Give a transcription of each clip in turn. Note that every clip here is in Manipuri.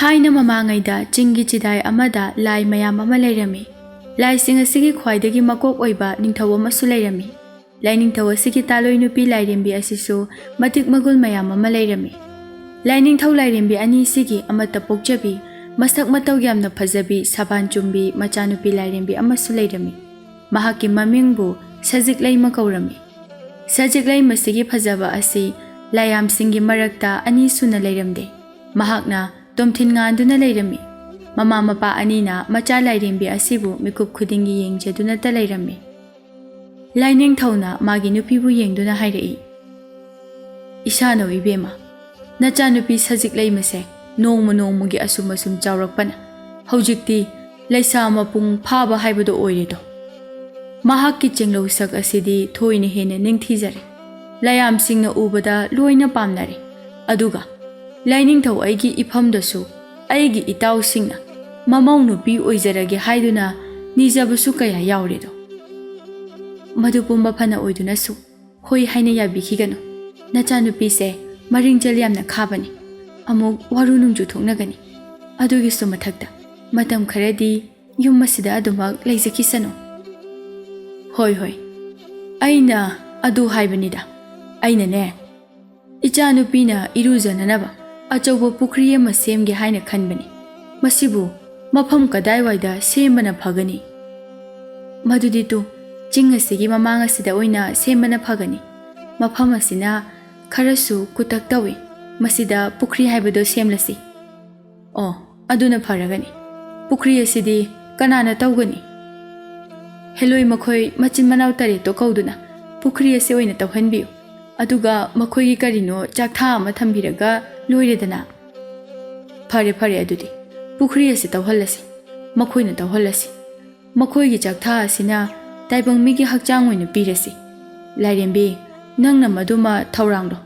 Thaina mamangayda chinggi chidai amada lai mayam ama leirami. Lai sing asigi khwaidagi makok oiba ningthau amasu leirami. Lai ningthau asigi taloi nupi lairembi asisu matik magul mayam ama leirami. Lai ningthau lairembi ani sigi amata pokjabi masak matau yamna phajabi saban chumbi machanupi lairembi amasu leirami. Mahaki mamingbu Sajik Laima kaurami. Sajik Laima sigi phajaba asi layam singi marakta ani suna leiramde. Mahakna Tomthin nganduna leirami. Mama mapa anina macha lairembi asibu mikup khudingi yengjaduna ta leirami. Laining thauna magi nupibu yengduna hairei. Isano ibema. Nacha nupi Sajik Laima se nongma nongmugi asum chawrakpana. Haujikti laisa mapung phaba haibado oiredo. Mahakki chinglo sak asidi thoine hene ningthijare. Layam singna ubada loina pamnare. Aduga Laining thau aigi ifam dasu aigi itaw singna mamau nupi oijarage haiduna nijabusu kaya yawredo. Madupumba phana oiduna su hoi haina yabikhigano. Nacha nupi se maringjal yamna khabani. Amuk waru nungju thoknagani. Adugi su mathakta matam kharadi yum masida adumak leizakisano. Hoi aina adu haibanida. Aina ne icha nupina irujananaba achauba pukri ama semge haina khanbani. Masibu mafam kadai waida sembana phagani. Madudi tu ching asigi mamang asida oina sembana phagani. Mafam asina kharasu kutak tawi masida pukri haibado semlasi. Oh aduna pharagani. Pukri asidi kanana tawgani. Heloi makhoi machin manau tare to kauduna pukri ase oina tawhanbiu. Aduga makhoi karino chaktha ama thambiraga loiredana. Phare adudi pukri ase tawhallasi makhoina tawhallasi. Makhoi gi chaktha asina taibang migi hakchang oina pirasi. Lairembi nangna maduma thawrangdo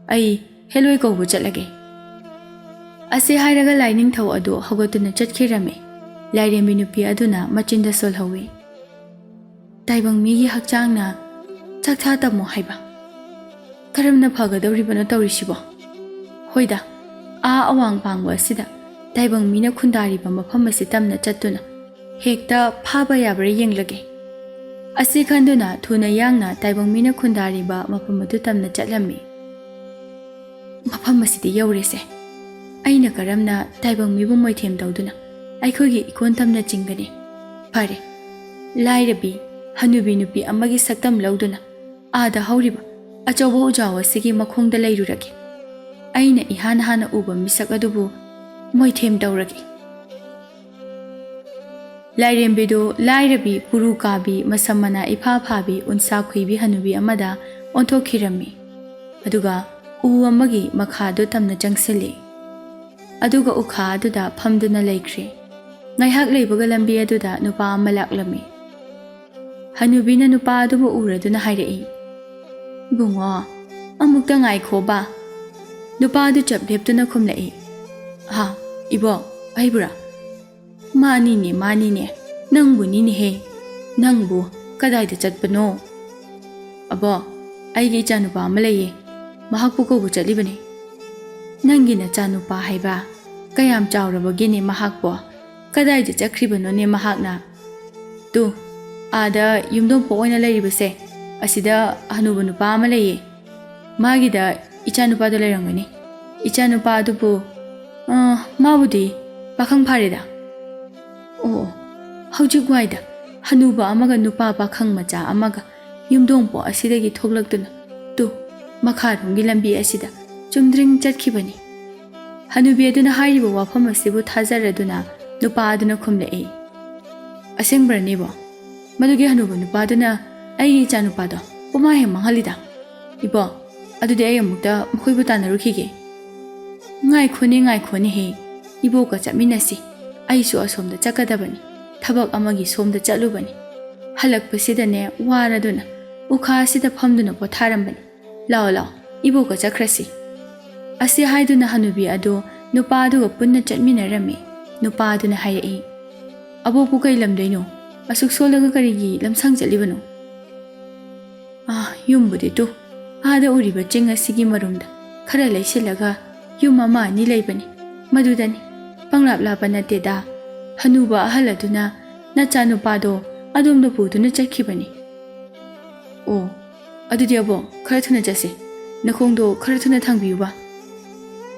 ai heloi kaubu chatlage. Ase hairaga laining thau adu hagotuna chatkhirame. Lairembi nupi aduna machinda solhawi. Taibang migi hakchangna chaktha tamo haiba. Karamna phagadawribano tawrisibo. Hoida awang pangwa asida taibang mina khundariba mafam asi tamna chattuna hekta phaba yabra yenglage. Asi khanduna thuna yangna taibang mina khundariba mafam adu tamna chatlami. Mafam asidi yawrese. Aina karamna taibang mibu moithem tawduna aikhogi ikon tamna chingani. Phare lairabi Hanubi nupi amagi saktam lauduna ada hauriba achauba ujawa sigi makhongda leirurage. Aina ihana hana uba misak adubu moithem tawrage. Lairembidu lairabi kuru kabi masamana ifa phabi unsa khuibi hanubi amada onthokirami. Aduga u amagi makhadu tamna changsili. Aduga ukha aduda phamduna leikre. Ngaihak leibaga lambi aduda nupa ama laklami. Hanubina nupa adubu uraduna hairei. Bungo amukta ngaikho ba. Nupa adu chap leptuna khumlai. Ha ibo aibura. Mani ne nangbu ni he. Nangbu kadai da chatpano. Abo aigi chanupa amalaye. Mahakpu ko chatlibane. Nangi na chanupa haiba. Kayam chawrabagini mahakpo. Kadai da chakribano ne mahakna. Tu Ada yumdom po oina leiribase asida hanuba nupa ama leye. Magida icha nupa do leirangani. Icha nupa adubu mabudi pakhang pharida. Oh haujik waida hanuba amaga nupa pakhang macha amaga yumdom po asidagi thoklaktuna tu makharungi lambi asida chumdring chatkibani. Hanubi aduna hairiba wafam asibu thajaraduna nupa aduna khumlei. Asengbra nibo Madugi hanuba nupaduna ai cha nupado puma he manghalida. Ibo adude ay amukta mkhoibu tanarukhige. Ngai khoni he ibo ka chaminasi ai su asomda chakadabani thabak amagi somda chalubani. Halakpasidane waraduna ukha sida phamduna potharambani. Lao ibo ka chakrasi. Asi haiduna hanubi ado nupadu ga punna chatminarami. Nupaduna hairei. Abo pukai lamdaino Asuk solaga karigi lamsang chalibano. Yumbudi tu ada uriba chinga sigi marumda khara laisilaga yum ama ni leibani madudani ꯄꯪꯂꯥꯞ ꯂꯥꯞꯄ ꯅꯠꯇꯦꯗ ꯍꯅꯨꯕ ꯑꯍꯜ ꯑꯗꯨꯅ ꯅꯆꯥ ꯅꯨꯄꯥꯗꯣ ꯑꯗꯣꯝꯗ ꯄꯨꯗꯨꯅ ꯆꯠꯈꯤꯕꯅꯤ ꯑꯣ ꯑꯗꯨꯗꯤ ꯑꯕꯣ ꯈꯔ ꯊꯨꯅ ꯆꯠꯁꯤ ꯅꯈꯣꯡꯗꯣ ꯈꯔ ꯊꯨꯅ ꯊꯥꯡꯕꯤꯌꯨꯕ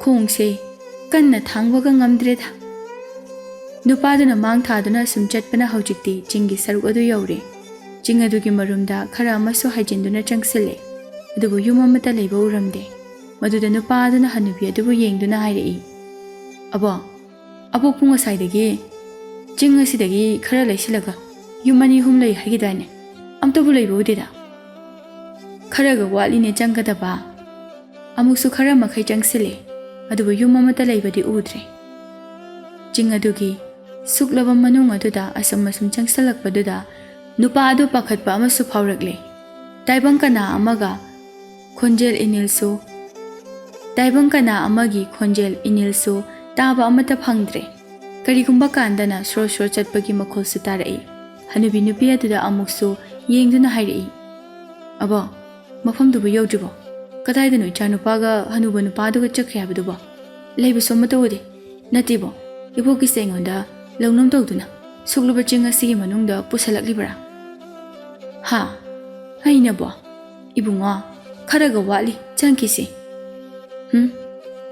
ꯈꯣꯡꯁꯦ ꯀꯟꯅ ꯊꯥꯡꯕꯒ ꯉꯝꯗ꯭ꯔꯦꯗ ꯅꯨꯄꯥꯗꯨꯅ ꯃꯥꯡ ꯊꯥꯗꯨꯅ ꯑꯁꯨꯝ ꯆꯠꯄꯅ ꯍꯧꯖꯤꯛꯇꯤ ꯆꯤꯡꯒꯤ ꯁꯔꯨꯛ ꯑꯗꯨ ꯌꯧꯔꯦ ꯆꯤꯡ ꯑꯗꯨꯒꯤ ꯃꯔꯨꯝꯗ ꯈꯔ ꯑꯃꯁꯨ ꯍꯥꯏꯖꯤꯟꯗꯨꯅ ꯆꯪꯁꯤꯜꯂꯦ ꯑꯗꯨꯕꯨ ꯌꯨꯝ ꯑꯃꯠꯇ ꯂꯩꯕ ꯎꯔꯝꯗꯦ ꯃꯗꯨꯗ ꯅꯨꯄꯥꯗꯨꯅ ꯍꯅꯨꯕꯤ ꯑꯗꯨꯕꯨ ꯌꯦꯡꯗꯨꯅ ꯍꯥꯏꯔꯛꯏ ꯑꯕꯣꯛꯄꯨ ꯉꯁꯥꯏꯗꯒꯤ ꯆꯤꯡ ꯑꯁꯤꯗꯒꯤ ꯈꯔ ꯂꯩꯁꯤꯜꯂꯒ ꯌꯨꯝ 2-3 ꯂꯩ ꯍꯥꯏꯈꯤꯗꯥꯏꯅꯦ ꯑꯝꯇꯕꯨ ꯂꯩꯕ ꯎꯗꯦꯗ ꯈꯔꯒ ꯋꯥꯠꯂꯤꯅꯦ ꯆꯪꯒꯗꯕ ꯑꯃꯨꯛꯁꯨ ꯈꯔ ꯃꯈꯩ ꯆꯪꯁꯤꯜꯂꯦ ꯑꯗꯨꯕꯨ ꯌꯨꯝ ꯑꯃꯠꯇ ꯂꯩꯕꯗꯤ ꯎꯗ꯭ꯔꯦ ꯆꯤꯡ ꯑꯗꯨꯒꯤ ꯁꯨꯛꯂꯕ ꯃꯅꯨꯡ ꯑꯗꯨꯗ ꯑꯁꯨꯝ ꯆꯪꯁꯤꯜꯂꯛꯄꯗꯨꯗ ꯅꯨꯄꯥ ꯑꯗꯨ ꯄꯥꯈꯠꯄ ꯑꯃꯁꯨ ꯐꯥꯎꯔꯛꯂꯦ ꯇꯥꯏꯕꯪ ꯀꯅꯥ ꯑꯃꯒꯤ ꯈꯣꯟꯖꯦꯜ ꯏꯅꯤꯜꯁꯨ ꯇꯥꯕ ꯑꯃꯠꯇ ꯐꯪꯗ꯭ꯔꯦ ꯀꯔꯤꯒꯨꯝꯕ ꯀꯥꯟꯗꯅ ꯁ꯭ꯔꯣ ꯆꯠꯄꯒꯤ ꯃꯈꯣꯜꯁꯨ ꯇꯥꯔꯛꯏ ꯍꯅꯨꯕꯤ ꯅꯨꯄꯤ ꯑꯗꯨꯗ ꯑꯃꯨꯛꯁꯨ ꯌꯦꯡꯗꯨꯅ ꯍꯥꯏꯔꯛꯏ ꯑꯕꯣ ꯃꯐꯝꯗꯨꯕꯨ ꯌꯧꯗ꯭ꯔꯤꯕꯣ ꯀꯗꯥꯏꯗꯅꯣ ꯏꯆꯥ ꯅꯨꯄꯥꯒ ꯍꯅꯨꯕ ꯅꯨꯄꯥꯗꯨꯒ ꯆꯠꯈ꯭ꯔꯦ ꯍꯥꯏꯕꯗꯨꯕꯣ ꯂꯩꯕꯁꯨ ꯑꯃꯠꯇ ꯎꯗꯦ ꯅꯠꯇꯦꯕꯣ ꯏꯕꯣꯛꯀꯤꯁꯦ ꯑꯩꯉꯣꯟꯗ ꯂꯧꯅꯝ ꯇꯧꯗꯨꯅ ꯁꯨꯛꯂꯨꯕ ꯆꯤꯡ ꯑꯁꯤꯒꯤ ꯃꯅꯨꯡꯗ ꯄꯨꯁꯜꯂꯛꯂꯤꯕ꯭ꯔꯥ ꯍꯥ ꯑꯩꯅꯕꯣ ꯏꯕꯨꯡꯉꯣ ꯈꯔꯒ ꯋꯥꯠꯂꯤ ꯆꯪꯈꯤꯁꯤ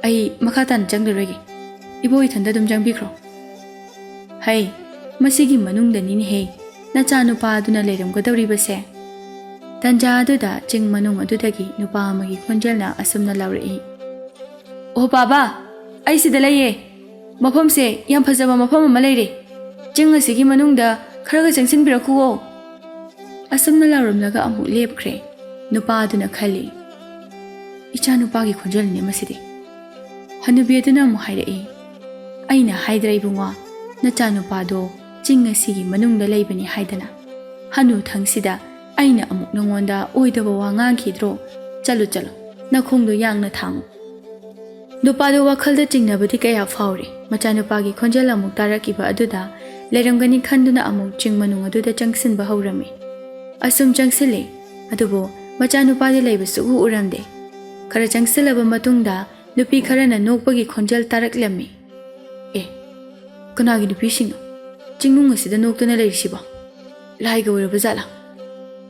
ꯑꯩ ꯃꯈꯥ ꯇꯥꯅ ꯆꯪꯂꯔꯣꯏꯒꯦ ꯏꯕꯣ ꯏꯊꯟꯗ ꯑꯗꯨꯝ ꯆꯪꯕꯤꯈ꯭ꯔꯣ ꯍꯩ ꯃꯁꯤꯒꯤ ꯃꯅꯨꯡꯗꯅꯤꯅꯦꯍꯦ ꯅꯆꯥ ꯅꯨꯄꯥ ꯑꯗꯨꯅ ꯂꯩꯔꯝꯒꯗꯧꯔꯤꯕꯁꯦ ꯇꯟꯖꯥ ꯑꯗꯨꯗ ꯆꯤꯡ ꯃꯅꯨꯡ ꯑꯗꯨꯗꯒꯤ ꯅꯨꯄꯥ ꯑꯃꯒꯤ ꯈꯣꯟꯖꯦꯜꯅ ꯑꯁꯨꯝꯅ ꯂꯥꯎꯔꯛꯏ ꯑꯣ ꯕꯥꯕꯥ ꯑꯩ ꯁꯤꯗ ꯂꯩꯌꯦ ꯃꯐꯝꯁꯦ ꯌꯥꯝ ꯐꯖꯕ ꯃꯐꯝ ꯑꯃ ꯂꯩꯔꯦ ꯆꯤꯡ ꯑꯁꯤꯒꯤ ꯃꯅꯨꯡꯗ ꯈꯔꯒ ꯆꯪꯁꯤꯟꯕꯤꯔꯛꯈꯨꯋꯣ ꯑꯁꯨꯝꯅ ꯂꯥꯎꯔꯝꯂꯒ ꯑꯃꯨꯛ ꯂꯦꯞꯈ꯭ꯔꯦ ꯅꯨꯄꯥ ꯑꯗꯨꯅ ꯈꯜꯂꯤ ꯏꯆꯥ ꯅꯨꯄꯥꯒꯤ ꯈꯣꯟꯖꯦꯜꯅꯤ ꯃꯁꯤꯗꯤ ꯍꯅꯨꯕꯤ ꯑꯗꯨꯅ ꯑꯃꯨꯛ ꯍꯥꯏꯔꯛꯏ ꯑꯩꯅ ꯍꯥꯏꯗ꯭ꯔꯥ ꯏꯕꯨꯡꯉꯣ ꯅꯆꯥ ꯅꯨꯄꯥꯗꯣ ꯆꯤꯡ ꯑꯁꯤꯒꯤ ꯃꯅꯨꯡꯗ ꯂꯩꯕꯅꯤ ꯍꯥꯏꯗꯅ ꯍꯅꯨꯊꯪꯁꯤꯗ ꯑꯩꯅ ꯑꯃꯨꯛ ꯅꯉꯣꯟꯗ ꯑꯣꯏꯗꯕ ꯋꯥ ꯉꯥꯡꯈꯤꯗ꯭ꯔꯣ ꯆꯠꯂꯣ ꯅꯈꯣꯡꯗꯣ ꯌꯥꯡꯅ ꯊꯥꯡꯉꯨ ꯅꯨꯄꯥꯗꯣ ꯋꯥꯈꯜꯗ ꯆꯤꯡꯅꯕꯗꯤ ꯀꯌꯥ ꯐꯥꯎꯔꯦ ꯃꯆꯥꯅꯨꯄꯥꯒꯤ ꯈꯣꯟꯖꯦꯜ ꯑꯃꯨꯛ ꯇꯥꯔꯛꯈꯤꯕ ꯑꯗꯨꯗ ꯂꯩꯔꯝꯒꯅꯤ ꯈꯟꯗꯨꯅ ꯑꯃꯨꯛ ꯆꯤꯡ ꯃꯅꯨꯡ ꯑꯗꯨꯗ ꯆꯪꯁꯤꯟꯕ ꯍꯧꯔꯝꯃꯤ ꯑꯁꯨꯝ ꯆꯪꯁꯤꯜꯂꯦ ꯑꯗꯨꯕꯨ ꯃꯆꯥꯅꯨꯄꯥꯗꯤ ꯂꯩꯕ ꯁꯨꯛꯎ ꯎꯔꯝꯗꯦ ꯈꯔ ꯆꯪꯁꯤꯜꯂꯕ ꯃꯇꯨꯡꯗ ꯅꯨꯄꯤ ꯈꯔꯅ ꯅꯣꯛꯄꯒꯤ ꯈꯣꯟꯖꯦꯜ ꯇꯥꯔꯛꯂꯝꯃꯤ ꯀꯅꯥꯒꯤ ꯅꯨꯄꯤꯁꯤꯡꯅꯣ ꯆꯤꯡꯅꯨꯡ ꯑꯁꯤꯗ ꯅꯣꯛꯇꯨꯅ ꯂꯩꯔꯤꯁꯤꯕꯣ ꯂꯥꯏꯒ ꯑꯣꯏꯔꯕ ꯖꯥꯠꯂꯥ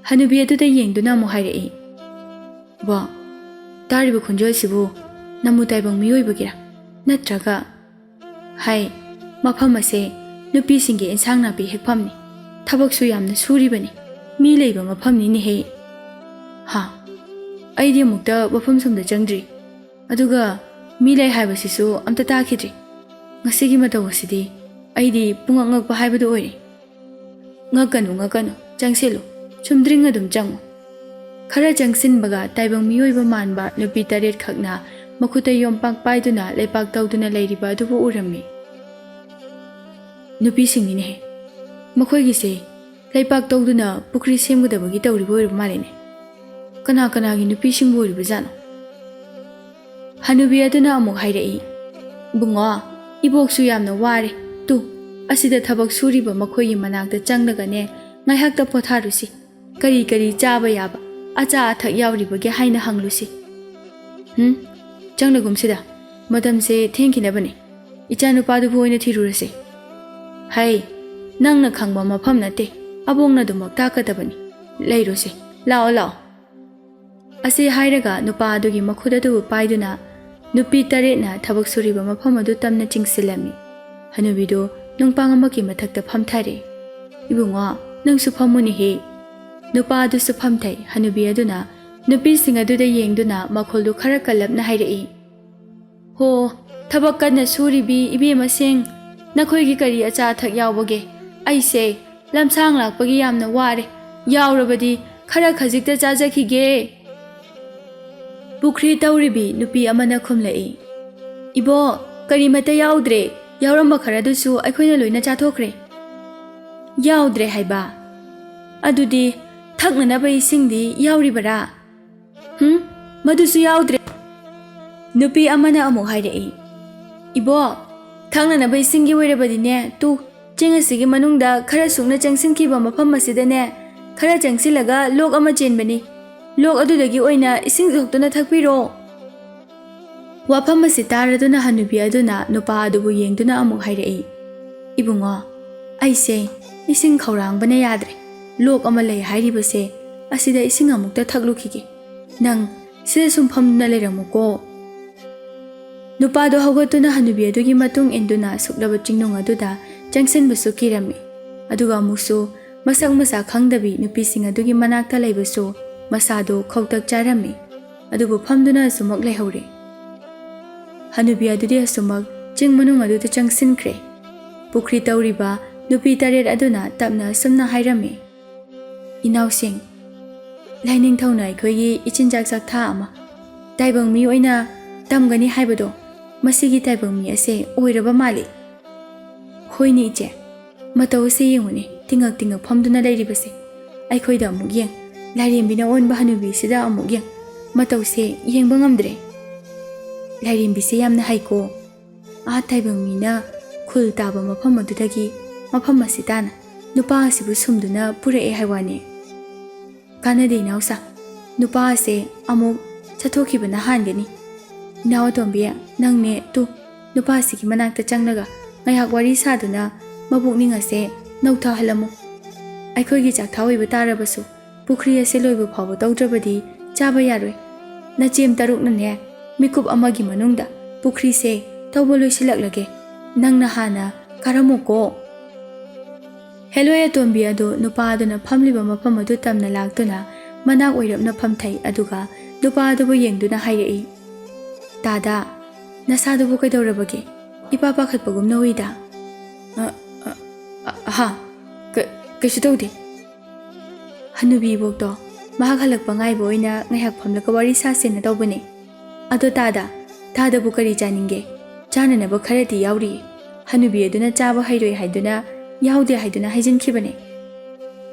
ꯍꯅꯨꯕꯤ ꯑꯗꯨꯗ ꯌꯦꯡꯗꯨꯅ ꯑꯃꯨꯛ ꯍꯥꯏꯔꯛꯏ ꯕꯥ ꯇꯥꯔꯤꯕ ꯈꯣꯟꯖꯦꯜꯁꯤꯕꯨ ꯅꯃꯨ ꯇꯥꯏꯕꯪ ꯃꯤꯑꯣꯏꯕꯒꯤꯔꯥ ꯅꯠꯇ꯭ꯔꯒ ꯍꯥꯏ ꯃꯐꯝ ꯑꯁꯦ ꯅꯨꯄꯤꯁꯤꯡꯒꯤ ꯏꯟꯁꯥꯡ ꯅꯥꯄꯤ ꯍꯦꯛꯐꯝꯅꯤ ꯊꯕꯛꯁꯨ ꯌꯥꯝꯅ ꯁꯨꯔꯤꯕꯅꯤ ꯃꯤ ꯂꯩꯕ ꯃꯐꯝꯅꯤꯅꯦꯍꯦ ꯍꯥ ꯑꯩꯗꯤ ꯑꯃꯨꯛꯇ ꯃꯐꯝ ꯁꯣꯝꯗ ꯆꯪꯗ꯭ꯔꯤ ꯑꯗꯨꯒ ꯃꯤ ꯂꯩ ꯍꯥꯏꯕꯁꯤꯁꯨ ꯑꯝꯇ ꯇꯥꯈꯤꯗ꯭ꯔꯤ ꯉꯁꯤꯒꯤ ꯃꯇꯧ ꯑꯁꯤꯗꯤ ꯑꯩꯗꯤ ꯄꯨꯡꯉꯛ ꯉꯛꯄ ꯍꯥꯏꯕꯗꯨ ꯑꯣꯏꯔꯦ ꯉꯛꯀꯅꯨ ꯆꯪꯁꯤꯜꯂꯨ ꯆꯨꯝꯗ꯭ꯔꯤꯡ ꯑꯗꯨꯝ ꯆꯪꯉꯨ ꯈꯔ ꯆꯪꯁꯤꯟꯕꯒ ꯇꯥꯏꯕꯪ ꯃꯤꯑꯣꯏꯕ ꯃꯥꯟꯕ ꯅꯨꯄꯤ 8 ꯈꯛꯅ ꯃꯈꯨꯠꯇ ꯌꯣꯝꯄꯥꯛ ꯄꯥꯏꯗꯨꯅ ꯂꯩꯄꯥꯛ ꯇꯧꯗꯨꯅ ꯂꯩꯔꯤꯕ ꯑꯗꯨꯕꯨ ꯎꯔꯝꯃꯤ ꯅꯨꯄꯤꯁꯤꯡꯅꯤꯅꯦꯍꯦ ꯃꯈꯣꯏꯒꯤꯁꯦ ꯂꯩꯄꯥꯛ ꯇꯧꯗꯨꯅ ꯄꯨꯈ꯭ꯔꯤ ꯁꯦꯝꯒꯗꯕꯒꯤ ꯇꯧꯔꯤꯕ ꯑꯣꯏꯔꯕ ꯃꯥꯜꯂꯦꯅꯦ ꯀꯅꯥꯒꯤ ꯅꯨꯄꯤꯁꯤꯡꯕꯨ ꯑꯣꯏꯔꯤꯕꯖꯥꯠꯅꯣ ꯍꯅꯨꯕꯤ ꯑꯗꯨꯅ ꯑꯃꯨꯛ ꯍꯥꯏꯔꯛꯏ ꯕꯨꯡꯉꯣ ꯏꯕꯣꯛꯁꯨ ꯌꯥꯝꯅ ꯋꯥꯔꯦ ꯑꯁꯤꯗ ꯊꯕꯛ ꯁꯨꯔꯤꯕ ꯃꯈꯣꯏꯒꯤ ꯃꯅꯥꯛꯇ ꯆꯪꯂꯒꯅꯦ ꯉꯥꯏꯍꯥꯛꯇ ꯄꯣꯊꯥꯔꯨꯁꯤ ꯀꯔꯤ ꯆꯥꯕ ꯌꯥꯕ ꯑꯆꯥ ꯑꯊꯛ ꯌꯥꯎꯔꯤꯕꯒꯦ ꯍꯥꯏꯅ ꯍꯪꯂꯨꯁꯤ ꯆꯪꯂꯒꯨꯝꯁꯤꯗ ꯃꯇꯝꯁꯦ ꯊꯦꯡꯈꯤꯅꯕꯅꯦ ꯏꯆꯥ ꯅꯨꯄꯥꯗꯨꯕꯨ ꯑꯣꯏꯅ ꯊꯤꯔꯨꯔꯁꯤ ꯍꯩ ꯅꯪꯅ ꯈꯪꯕ ꯃꯐꯝ ꯅꯠꯇꯦ ꯑꯕꯣꯛꯅ ꯑꯗꯨꯃꯛ ꯇꯥꯛꯀꯗꯕꯅꯤ ꯂꯩꯔꯨꯁꯤ ꯂꯥꯛꯑꯣ ꯑꯁꯤ ꯍꯥꯏꯔꯒ ꯅꯨꯄꯥ ꯑꯗꯨꯒꯤ ꯃꯈꯨꯠ ꯑꯗꯨꯕꯨ ꯄꯥꯏꯗꯨꯅ ꯅꯨꯄꯤ 8ꯅ ꯊꯕꯛ ꯁꯨꯔꯤꯕ ꯃꯐꯝ ꯑꯗꯨ ꯇꯝꯅ ꯆꯤꯡꯁꯤꯜꯂꯝꯃꯤ ꯍꯅꯨꯕꯤꯗꯨ ꯅꯨꯡꯄꯥꯡ ꯑꯃꯒꯤ ꯃꯊꯛꯇ ꯐꯝꯊꯔꯦ ꯏꯕꯨꯡꯉꯣ ꯅꯪꯁꯨ ꯐꯝꯃꯨꯅꯦꯍꯦ ꯅꯨꯄꯥ ꯑꯗꯨꯁꯨ ꯐꯝꯊꯩ ꯍꯅꯨꯕꯤ ꯑꯗꯨꯅ ꯅꯨꯄꯤꯁꯤꯡ ꯑꯗꯨꯗ ꯌꯦꯡꯗꯨꯅ ꯃꯈꯣꯜꯗꯨ ꯈꯔ ꯀꯜꯂꯞꯅ ꯍꯥꯏꯔꯛꯏ ꯍꯣ ꯊꯕꯛ ꯀꯟꯅ ꯁꯨꯔꯤꯕꯤ ꯏꯕꯦꯝꯃꯁꯤꯡ ꯅꯈꯣꯏꯒꯤ ꯀꯔꯤ ꯑꯆꯥ ꯑꯊꯛ ꯌꯥꯎꯕꯒꯦ ꯑꯩꯁꯦ ꯂꯝꯁꯥꯡ ꯂꯥꯛꯄꯒꯤ ꯌꯥꯝꯅ ꯋꯥꯔꯦ ꯌꯥꯎꯔꯕꯗꯤ ꯈꯔ ꯈꯖꯤꯛꯇ ꯆꯥꯖꯈꯤꯒꯦ ꯄꯨꯈ꯭ꯔꯤ ꯇꯧꯔꯤꯕꯤ ꯅꯨꯄꯤ ꯑꯃꯅ ꯈꯨꯝꯂꯛꯏ ꯏꯕꯣ ꯀꯔꯤꯃꯠꯇ ꯌꯥꯎꯗ꯭ꯔꯦ ꯌꯥꯎꯔꯝꯕ ꯈꯔꯗꯨꯁꯨ ꯑꯩꯈꯣꯏꯅ ꯂꯣꯏꯅ ꯆꯥꯊꯣꯛꯈ꯭ꯔꯦ ꯌꯥꯎꯗ꯭ꯔꯦ ꯍꯥꯏꯕ ꯑꯗꯨꯗꯤ ꯊꯛꯅꯅꯕ ꯏꯁꯤꯡꯗꯤ ꯌꯥꯎꯔꯤꯕꯔꯥ ꯃꯗꯨꯁꯨ ꯌꯥꯎꯗ꯭ꯔꯦ ꯅꯨꯄꯤ ꯑꯃꯅ ꯑꯃꯨꯛ ꯍꯥꯏꯔꯛꯏ ꯏꯕꯣ ꯊꯛꯅꯅꯕ ꯏꯁꯤꯡꯒꯤ ꯑꯣꯏꯔꯕꯗꯤꯅꯦ ꯆꯤꯡ ꯑꯁꯤꯒꯤ ꯃꯅꯨꯡꯗ ꯈꯔ ꯁꯨꯡꯅ ꯆꯪꯁꯤꯟꯈꯤꯕ ꯃꯐꯝ ꯑꯁꯤꯗꯅꯦ ꯈꯔ ꯆꯪꯁꯤꯜꯂꯒ ꯂꯣꯛ ꯑꯃ ꯆꯦꯟꯕꯅꯤ ꯂꯣꯛ ꯑꯗꯨꯗꯒꯤ ꯑꯣꯏꯅ ꯏꯁꯤꯡ ꯁꯣꯛꯇꯨꯅ ꯊꯛꯄꯤꯔꯣ ꯋꯥꯐꯝ ꯑꯁꯤ ꯇꯥꯔꯗꯨꯅ ꯍꯅꯨꯕꯤ ꯑꯗꯨꯅ ꯅꯨꯄꯥ ꯑꯗꯨꯕꯨ ꯌꯦꯡꯗꯨꯅ ꯑꯃꯨꯛ ꯍꯥꯏꯔꯛꯏ, ꯏꯕꯨꯡꯉꯣ, ꯑꯩꯁꯦ ꯏꯁꯤꯡ ꯈꯧꯔꯥꯡꯕꯅ ꯌꯥꯗ꯭ꯔꯦ. ꯂꯣꯛ ꯑꯃ ꯂꯩ ꯍꯥꯏꯔꯤꯕꯁꯦ ꯑꯁꯤꯗ ꯏꯁꯤꯡ ꯑꯃꯨꯛꯇ ꯊꯛꯂꯨꯈꯤꯒꯦ. ꯅꯪ ꯁꯤꯗ ꯁꯨꯝ ꯐꯝꯗꯨꯅ ꯂꯩꯔꯝꯃꯨꯀꯣ. ꯅꯨꯄꯥꯗꯣ ꯍꯧꯒꯠꯇꯨꯅ ꯍꯅꯨꯕꯤ ꯑꯗꯨꯒꯤ ꯃꯇꯨꯡ ꯏꯟꯗꯨꯅ ꯁꯨꯛꯂꯕ ꯆꯤꯡꯅꯨꯡ ꯑꯗꯨꯗ ꯆꯪꯁꯤꯟꯕꯁꯨ ꯀꯤꯔꯝꯃꯤ. ꯑꯗꯨꯒ ꯑꯃꯨꯛꯁꯨ ꯃꯁꯛ ꯃꯁꯥ ꯈꯪꯗꯕꯤ ꯅꯨꯄꯤꯁꯤꯡ ꯑꯗꯨꯒꯤ ꯃꯅꯥꯛꯇ ꯂꯩꯕꯁꯨ ꯃꯁꯥꯗꯣ ꯈꯧꯇꯛ ꯆꯥꯔꯝꯃꯤ. ꯑꯗꯨꯕꯨ ꯐꯝꯗꯨꯅ ꯑꯁꯨꯃꯛ ꯂꯩꯍꯧꯔꯦ. ꯍꯅꯨꯕꯤ ꯑꯗꯨꯗꯤ ꯑꯁꯨꯃꯛ ꯆꯤꯡ ꯃꯅꯨꯡ ꯑꯗꯨꯗ ꯆꯪꯁꯤꯟꯈ꯭ꯔꯦ. ꯄꯨꯈ꯭ꯔꯤ ꯇꯧꯔꯤꯕ ꯅꯨꯄꯤ 7 ꯑꯗꯨꯅ ꯇꯞꯅ ꯑꯁꯨꯝꯅ ꯍꯥꯏꯔꯝꯃꯤ, ꯏꯅꯥꯎꯁꯤꯡ, ꯂꯥꯏꯅꯤꯡꯊꯧꯅ ꯑꯩꯈꯣꯏꯒꯤ ꯏꯆꯤꯟꯖꯥꯛ ꯆꯥꯛꯊꯥ ꯑꯃ ꯇꯥꯏꯕꯪ ꯃꯤ ꯑꯣꯏꯅ ꯇꯝꯒꯅꯤ ꯍꯥꯏꯕꯗꯣ ꯃꯁꯤꯒꯤ ꯇꯥꯏꯕꯪ ꯃꯤ ꯑꯁꯦ ꯑꯣꯏꯔꯕ ꯃꯥꯜꯂꯤ. ꯍꯣꯏꯅꯦ ꯏꯆꯦ, ꯃꯇꯧ ꯑꯁꯤ ꯌꯦꯡꯉꯨꯅꯦ, ꯇꯤꯡꯉꯛ ꯇꯤꯡꯉꯛ ꯐꯝꯗꯨꯅ ꯂꯩꯔꯤꯕꯁꯦ. ꯑꯩꯈꯣꯏꯗ ꯑꯃꯨꯛ ꯌꯦꯡ, ꯂꯥꯏꯔꯦꯝꯕꯤꯅ ꯑꯣꯟꯕ ꯍꯅꯨꯕꯤꯁꯤꯗ ꯑꯃꯨꯛ ꯌꯦꯡ, ꯃꯇꯧꯁꯦ ꯌꯦꯡꯕ ꯉꯝꯗ꯭ꯔꯦ. ꯂꯥꯏꯔꯦꯝꯕꯤꯁꯦ ꯌꯥꯝꯅ ꯍꯩꯀꯣ. ꯇꯥꯏꯕꯪ ꯃꯤꯅ ꯈꯨꯜ ꯇꯥꯕ ꯃꯐꯝ ꯑꯗꯨꯗꯒꯤ ꯃꯐꯝ ꯑꯁꯤ ꯇꯥꯅ ꯅꯨꯄꯥ ꯑꯁꯤꯕꯨ ꯁꯨꯝꯗꯨꯅ ꯄꯨꯔꯛꯑꯦ ꯍꯥꯏꯋꯥꯅꯤ. ꯀꯥꯟꯅꯗꯦ ꯏꯅꯥꯎꯁꯥ, ꯅꯨꯄꯥ ꯑꯁꯦ ꯑꯃꯨꯛ ꯆꯠꯊꯣꯛꯈꯤꯕꯅ ꯍꯥꯟꯒꯅꯤ. ꯏꯅꯥꯎ ꯑꯇꯣꯝꯕꯤ, ꯅꯪꯅꯦ ꯅꯨꯄꯥ ꯑꯁꯤꯒꯤ ꯃꯅꯥꯛꯇ ꯆꯪꯂꯒ ꯉꯥꯏꯍꯥꯛ ꯋꯥꯔꯤ ꯁꯥꯗꯨꯅ ꯃꯕꯨꯛꯅꯤꯡ ꯑꯁꯦ ꯅꯧꯊꯍꯜꯂꯝꯃꯨ. ꯑꯩꯈꯣꯏꯒꯤ ꯆꯥꯛꯊꯥ ꯑꯣꯏꯕ ꯇꯥꯔꯕꯁꯨ ꯄꯨꯈ꯭ꯔꯤ ꯑꯁꯤ ꯂꯣꯏꯕ ꯐꯥꯎꯕ ꯇꯧꯗ꯭ꯔꯕꯗꯤ ꯆꯥꯕ ꯌꯥꯔꯣꯏ. ꯅꯆꯦꯝ 7ꯅꯅꯦ ꯃꯤꯀꯨꯞ ꯑꯃꯒꯤ ꯃꯅꯨꯡꯗ ꯄꯨꯈ꯭ꯔꯤꯁꯦ ꯇꯧꯕ ꯂꯣꯏꯁꯤꯜꯂꯛꯂꯒꯦ. ꯅꯪꯅ ꯍꯥꯟꯅ ꯀꯥꯔꯝꯃꯨꯀꯣ. ꯍꯦꯂꯣꯏ ꯑꯇꯣꯝꯕꯤ ꯑꯗꯨ ꯅꯨꯄꯥ ꯑꯗꯨꯅ ꯐꯝꯂꯤꯕ ꯃꯐꯝ ꯑꯗꯨ ꯇꯝꯅ ꯂꯥꯛꯇꯨꯅ ꯃꯅꯥꯛ ꯑꯣꯏꯔꯞꯅ ꯐꯝꯊꯩ. ꯑꯗꯨꯒ ꯅꯨꯄꯥ ꯑꯗꯨꯕꯨ ꯌꯦꯡꯗꯨꯅ ꯍꯥꯏꯔꯛꯏ, ꯗꯥꯗꯥ, ꯅꯁꯥꯗꯨꯕꯨ ꯀꯩꯗꯧꯔꯕꯒꯦ? ꯏꯄꯥ ꯄꯥꯈꯠꯄꯒꯨꯝꯅ ꯎꯏꯗ. ꯀꯩꯁꯨ ꯇꯧꯗꯦ. ꯍꯅꯨꯕꯤ ꯏꯕꯣꯛꯇꯣ ꯃꯍꯥꯛ ꯍꯜꯂꯛꯄ ꯉꯥꯏꯕ ꯑꯣꯏꯅ ꯉꯥꯏꯍꯥꯛ ꯐꯝꯂꯒ ꯋꯥꯔꯤ ꯁꯥꯁꯦꯅ ꯇꯧꯕꯅꯦ. ꯑꯗꯣ ꯗꯥꯗꯥꯕꯨ ꯀꯔꯤ ꯆꯥꯅꯤꯡꯒꯦ? ꯆꯥꯅꯅꯕ ꯈꯔꯗꯤ ꯌꯥꯎꯔꯤꯌꯦ. ꯍꯅꯨꯕꯤ ꯑꯗꯨꯅ ꯆꯥꯕ ꯍꯩꯔꯣꯏ ꯍꯥꯏꯗꯨꯅ ꯌꯥꯎꯗꯦ ꯍꯥꯏꯗꯨꯅ ꯍꯥꯏꯖꯤꯟꯈꯤꯕꯅꯦ.